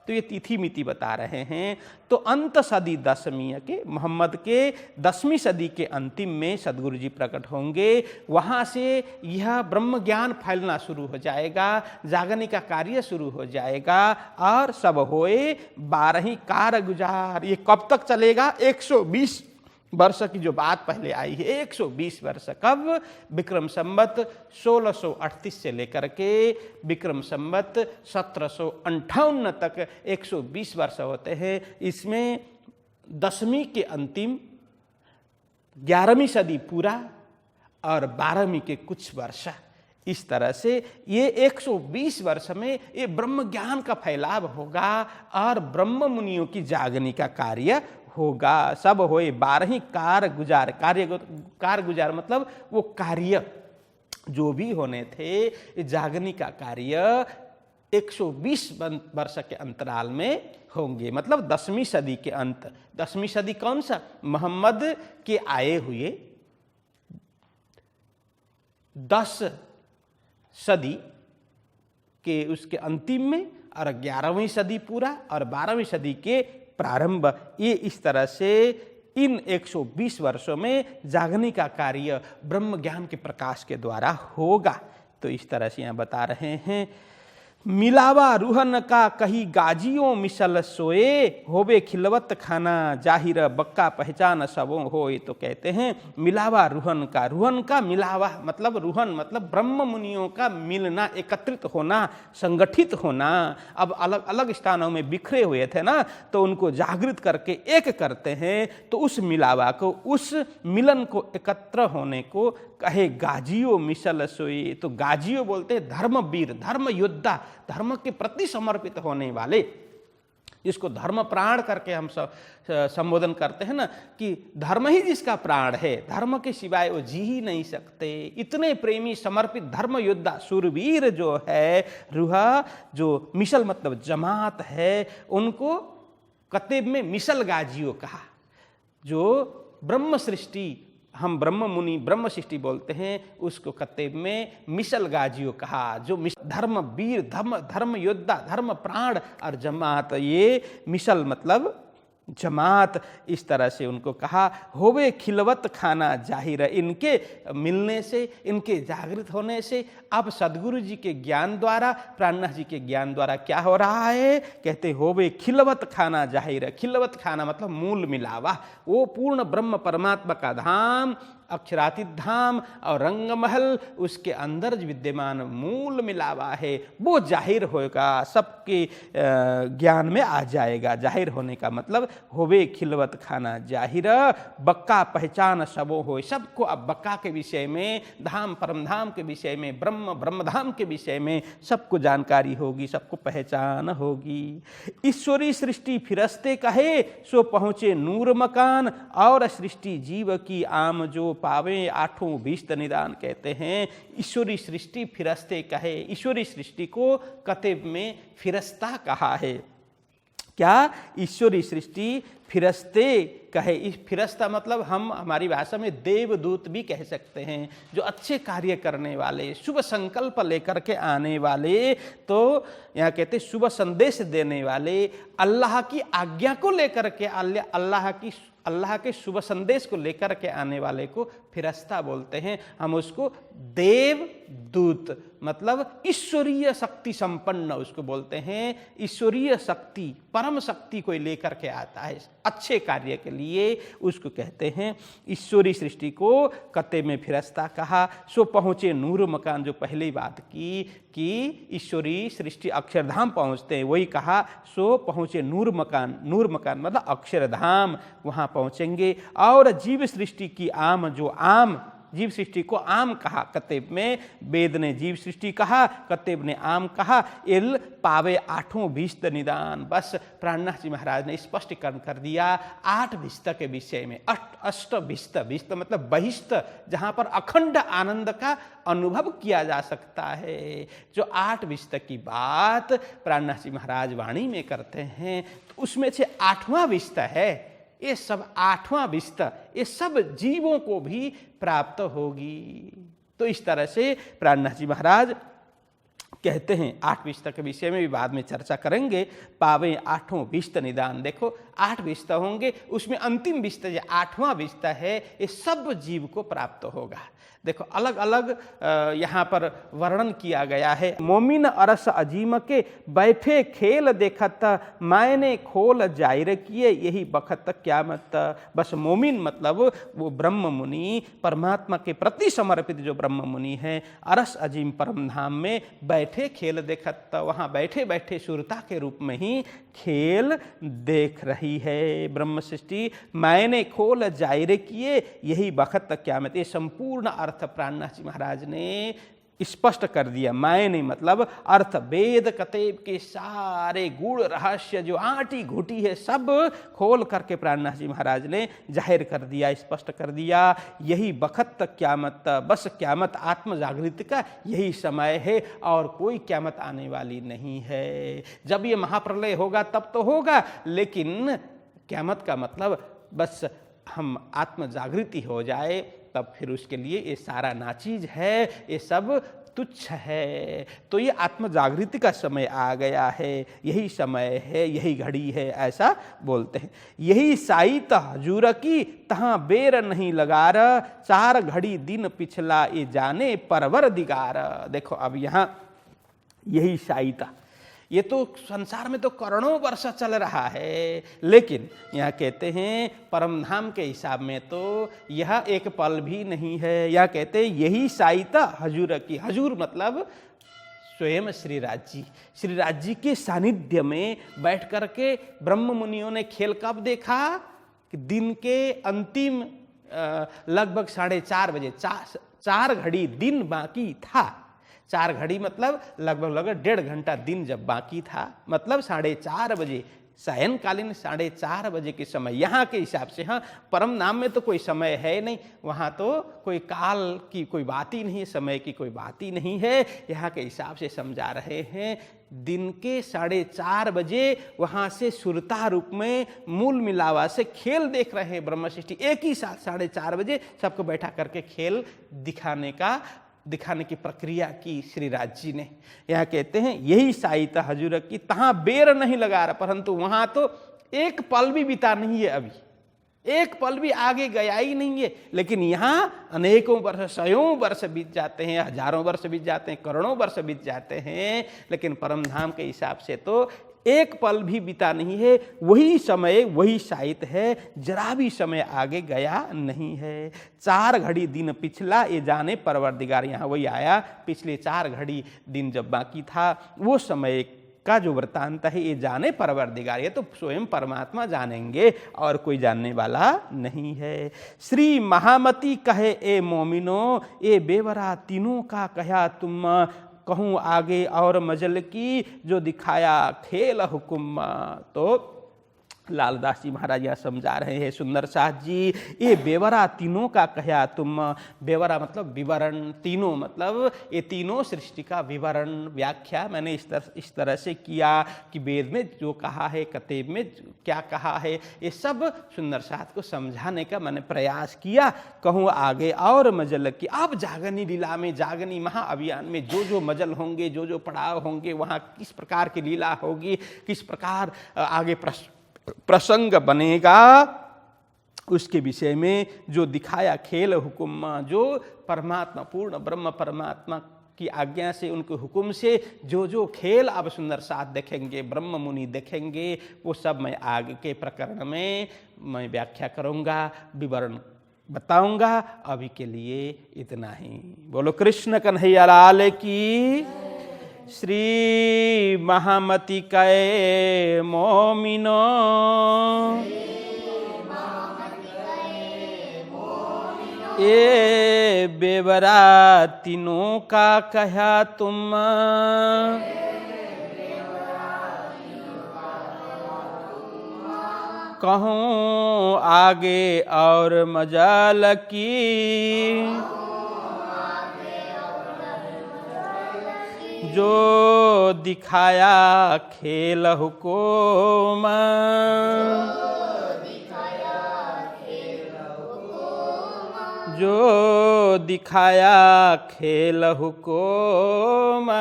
तो ये तिथि मिति बता रहे हैं। तो अंत सदी 10वीं के, मोहम्मद के 10वीं सदी के अंतिम में सदगुरु जी प्रकट होंगे। वहाँ से यह ब्रह्म ज्ञान फैलना शुरू हो जाएगा, जागने का कार्य शुरू हो जाएगा, और सब होए 12 कार गुजार। ये कब तक चलेगा? 120 वर्ष की जो बात पहले आई है, 120 वर्ष। कब? विक्रम संवत 1638 से लेकर के विक्रम संवत 1758 तक 120 वर्ष होते हैं। इसमें 10वीं के अंतिम, 11वीं सदी पूरा और 12वीं के कुछ वर्ष, इस तरह से ये 120 वर्ष में ये ब्रह्म ज्ञान का फैलाव होगा और ब्रह्म मुनियों की जागने का कार्य होगा। सब होए 12 कार गुजार। कार गुजार मतलब वो कार्य जो भी होने थे, जागने का कार्य 120 वर्ष के अंतराल में होंगे। मतलब 10वीं सदी के अंत। 10वीं सदी कौन सा? मोहम्मद के आए हुए 10 सदी के उसके अंतिम में, और 11वीं सदी पूरा और 12वीं सदी के प्रारंभ। ये इस तरह से इन 120 वर्षों में जागने का कार्य ब्रह्म ज्ञान के प्रकाश के द्वारा होगा। तो इस तरह से यहाँ बता रहे हैं। मिलावा रूहन का कही गाजियों मिसल सोए, होवे खिलवत खाना जाहिर बक्का पहचान सबों होए। तो कहते हैं मिलावा रूहन का मिलावा मतलब रूहन मतलब ब्रह्म मुनियों का मिलना, एकत्रित होना, संगठित होना। अब अलग अलग स्थानों में बिखरे हुए थे ना, तो उनको जागृत करके एक करते हैं। तो उस मिलावा को, उस मिलन को, एकत्र होने को कहे गाजियो मिसल सोए। तो गाजियो बोलते हैं धर्मवीर, धर्म योद्धा, धर्म के प्रति समर्पित होने वाले, जिसको धर्म प्राण करके हम संबोधन करते हैं ना, कि धर्म ही जिसका प्राण है, धर्म के सिवाय वो जी ही नहीं सकते। इतने प्रेमी समर्पित धर्म योद्धा शूरवीर जो है, रूहा जो मिसल मतलब जमात है, उनको कतेब में मिसल गाजियो कहा। जो ब्रह्म सृष्टि, हम ब्रह्म मुनि ब्रह्म सृष्टि बोलते हैं, उसको कतेब में मिसल गाजियो कहा। जो धर्म वीर, धर्म योद्धा, धर्म प्राण और जमात। ये मिसल मतलब जमात, इस तरह से उनको कहा होवे खिलवत खाना जाहिर। इनके मिलने से, इनके जागृत होने से अब सदगुरु जी के ज्ञान द्वारा, प्राणनाथ जी के ज्ञान द्वारा क्या हो रहा है, कहते होवे खिलवत खाना जाहिर। खिलवत खाना मतलब मूल मिलावा, वो पूर्ण ब्रह्म परमात्मा का धाम, अक्षरातीत धाम और रंगमहल, उसके अंदर जो विद्यमान मूल मिलावा है वो जाहिर होगा, सबके ज्ञान में आ जाएगा। जाहिर होने का मतलब होवे खिलवत खाना जाहिर, बक्का पहचान सबो हो। सबको अब बक्का के विषय में, धाम परमधाम के विषय में, ब्रह्मधाम के विषय में सबको जानकारी होगी, सबको पहचान होगी। ईश्वरी सृष्टि फिरस्ते कहे सो पहुँचे नूर मकान, और सृष्टि जीव की आम जो पावे आठों भीष्ट निदान। कहते हैं ईश्वरी सृष्टि फिरस्ते कहे, ईश्वरी सृष्टि को कतेब में फिरस्ता कहा है। क्या? ईश्वरी सृष्टि फिरस्ते कहे। इस फिरस्ता मतलब हम हमारी भाषा में देवदूत भी कह सकते हैं, जो अच्छे कार्य करने वाले, शुभ संकल्प लेकर के आने वाले, तो यहाँ कहते शुभ संदेश देने वाले, अल्लाह की आज्ञा को लेकर के, अल्लाह के शुभ संदेश को लेकर के आने वाले को फिरस्ता बोलते हैं। हम उसको देवदूत मतलब ईश्वरीय शक्ति संपन्न उसको बोलते हैं। ईश्वरीय शक्ति, परम शक्ति को लेकर के आता है अच्छे कार्य के लिए, उसको कहते हैं। ईश्वरी सृष्टि को कते में फिरस्ता कहा। सो पहुँचे नूर मकान, जो पहली बात की कि ईश्वरी सृष्टि अक्षरधाम पहुँचते हैं, वही कहा सो पहुँचे नूर मकान। नूर मकान मतलब अक्षरधाम, वहाँ पहुँचेंगे। और जीव सृष्टि की आम, जो आम, जीव सृष्टि को आम कहा कतेब में, वेद ने जीव सृष्टि कहा, कतेब ने आम कहा। इल पावे आठों भीष्ट निदान। बस प्राणनाथ जी महाराज ने स्पष्टीकरण कर दिया 8 भीष्ट के विषय में। अष्ट भीष्ट, भीष्ट मतलब बहिष्ठ, जहाँ पर अखंड आनंद का अनुभव किया जा सकता है। जो 8 भीष्ट की बात प्राणनाथ जी महाराज वाणी में करते हैं, तो उसमें से 8वां भीष्ट है। ये सब 8वां भीष्ट ये सब जीवों को भी प्राप्त होगी। तो इस तरह से प्राणनाथ जी महाराज कहते हैं। 8 भीष्ट के विषय में भी बाद में चर्चा करेंगे। पावे आठों भीष्ट निदान। देखो 8 भीष्ट होंगे, उसमें अंतिम भीष्ट जो 8वां भीष्ट है, ये सब जीव को प्राप्त होगा। देखो अलग अलग यहाँ पर वर्णन किया गया है। मोमिन अरस अजीम के बैठे खेल देखत, मायने खोल जाहिर किए यही बखत क्यामत। बस मोमिन मतलब वो ब्रह्म मुनि, परमात्मा के प्रति समर्पित जो ब्रह्म मुनि है, अरस अजीम परम धाम में बैठे खेल देखत, वहाँ बैठे बैठे सुरता के रूप में ही खेल देख रही है ब्रह्म सृष्टि। मायने खोल जाहिर किए यही बखत क्यामत। ये संपूर्ण अर्थ प्राणनाथ जी महाराज ने स्पष्ट कर दिया। मायने मतलब अर्थ, वेद कतेब के सारे गुण रहस्य जो आटी घुटी है, सब खोल करके प्राणनाथ जी महाराज ने जाहिर कर दिया, स्पष्ट कर दिया। यही बखत क्यामत, बस क्यामत आत्म जागृति का यही समय है और कोई क्यामत आने वाली नहीं है। जब ये महाप्रलय होगा तब तो होगा, लेकिन क्यामत का मतलब बस हम आत्म जागृति हो जाए, तब फिर उसके लिए ये सारा नाचीज है, ये सब तुच्छ है। तो ये आत्म जागृति का समय आ गया है, यही समय है, यही घड़ी है, ऐसा बोलते हैं। यही साइत हजूर की तहाँ बेर नहीं लगार, 4 घड़ी दिन पिछला ये जाने परवर दिगार। देखो अब यहाँ यही साइता, ये तो संसार में तो करोड़ों वर्ष चल रहा है, लेकिन यहाँ कहते हैं परमधाम के हिसाब में तो यह एक पल भी नहीं है। यह कहते हैं यही साइता हजूर की। हजूर मतलब स्वयं श्रीराज जी। श्रीराज जी के सानिध्य में बैठ कर के ब्रह्म मुनियों ने खेल कब देखा कि दिन के अंतिम लगभग 4:30 बजे, 4 घड़ी दिन बाकी था। 4 घड़ी मतलब लगभग 1.5 घंटा दिन जब बाकी था, मतलब 4:30 बजे, सायंकालीन 4:30 बजे के समय यहाँ के हिसाब से। हाँ, परम नाम में तो कोई समय है नहीं, वहाँ तो कोई काल की कोई बात ही नहीं है, समय की कोई बात ही नहीं है। यहाँ के हिसाब से समझा रहे हैं दिन के 4:30 बजे वहाँ से सुरता रूप में मूल मिलावा से खेल देख रहे हैं ब्रह्म सृष्टि। एक ही साथ 4:30 बजे सबको बैठा करके खेल दिखाने की प्रक्रिया की श्रीराज जी ने। यहाँ कहते हैं यही साइता हजूर की तहाँ बेर नहीं लगा रहा, परंतु वहाँ तो एक पल भी बीता नहीं है, अभी एक पल भी आगे गया ही नहीं है। लेकिन यहाँ अनेकों वर्ष, सयों वर्ष बीत जाते हैं, हजारों वर्ष बीत जाते हैं, करोड़ों वर्ष बीत जाते हैं, लेकिन परम धाम के हिसाब से तो एक पल भी बीता नहीं है। वही समय वही शायद है, जरा भी समय आगे गया नहीं है। 4 घड़ी दिन पिछला ये जाने परवरदिगार, यहाँ वही आया, पिछले 4 घड़ी दिन जब बाकी था वो समय का जो वृत्तांत है ये जाने परवरदिगार, ये तो स्वयं परमात्मा जानेंगे और कोई जानने वाला नहीं है। श्री महामती कहे ए मोमिनो, ए बेवरा तीनों का कहा तुम, कहूँ आगे और मजल की जो दिखाया खेल हुकुम। तो लालदास जी महाराज यहाँ समझा रहे हैं सुंदर साथ जी, ये बेवरा तीनों का कहा तुम। बेवरा मतलब विवरण, तीनों मतलब ये तीनों सृष्टि का विवरण, व्याख्या मैंने इस तरह से किया कि वेद में जो कहा है, कतेब में क्या कहा है, ये सब सुंदर साथ को समझाने का मैंने प्रयास किया। कहूँ आगे और मजल की, अब जागनी लीला में, जागनी महाअभियान में जो जो मजल होंगे, जो जो पड़ाव होंगे, वहाँ किस प्रकार की लीला होगी, किस प्रकार आगे प्रसंग बनेगा, उसके विषय में जो दिखाया खेल हुकुम, जो परमात्मा पूर्ण ब्रह्म परमात्मा की आज्ञा से, उनके हुक्म से जो जो खेल अब सुंदर साथ देखेंगे, ब्रह्म मुनि देखेंगे, वो सब मैं आगे के प्रकरण में मैं व्याख्या करूँगा, विवरण बताऊँगा। अभी के लिए इतना ही। बोलो कृष्ण कन्हैया लाल की। श्री महामती कै मोमिनो, ये बेवरा तीनों का कहा तुम, कहूँ आगे और मजाल की, जो दिखाया खेल हुकुम, जो दिखाया खेल हुकुम।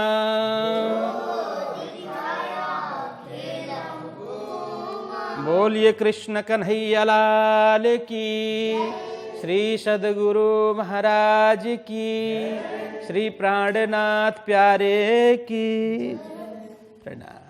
बोलिए कृष्ण कन्हैया लाल की। श्री सद्गुरु महाराज की, श्री प्राणनाथ प्यारे की प्रणाम।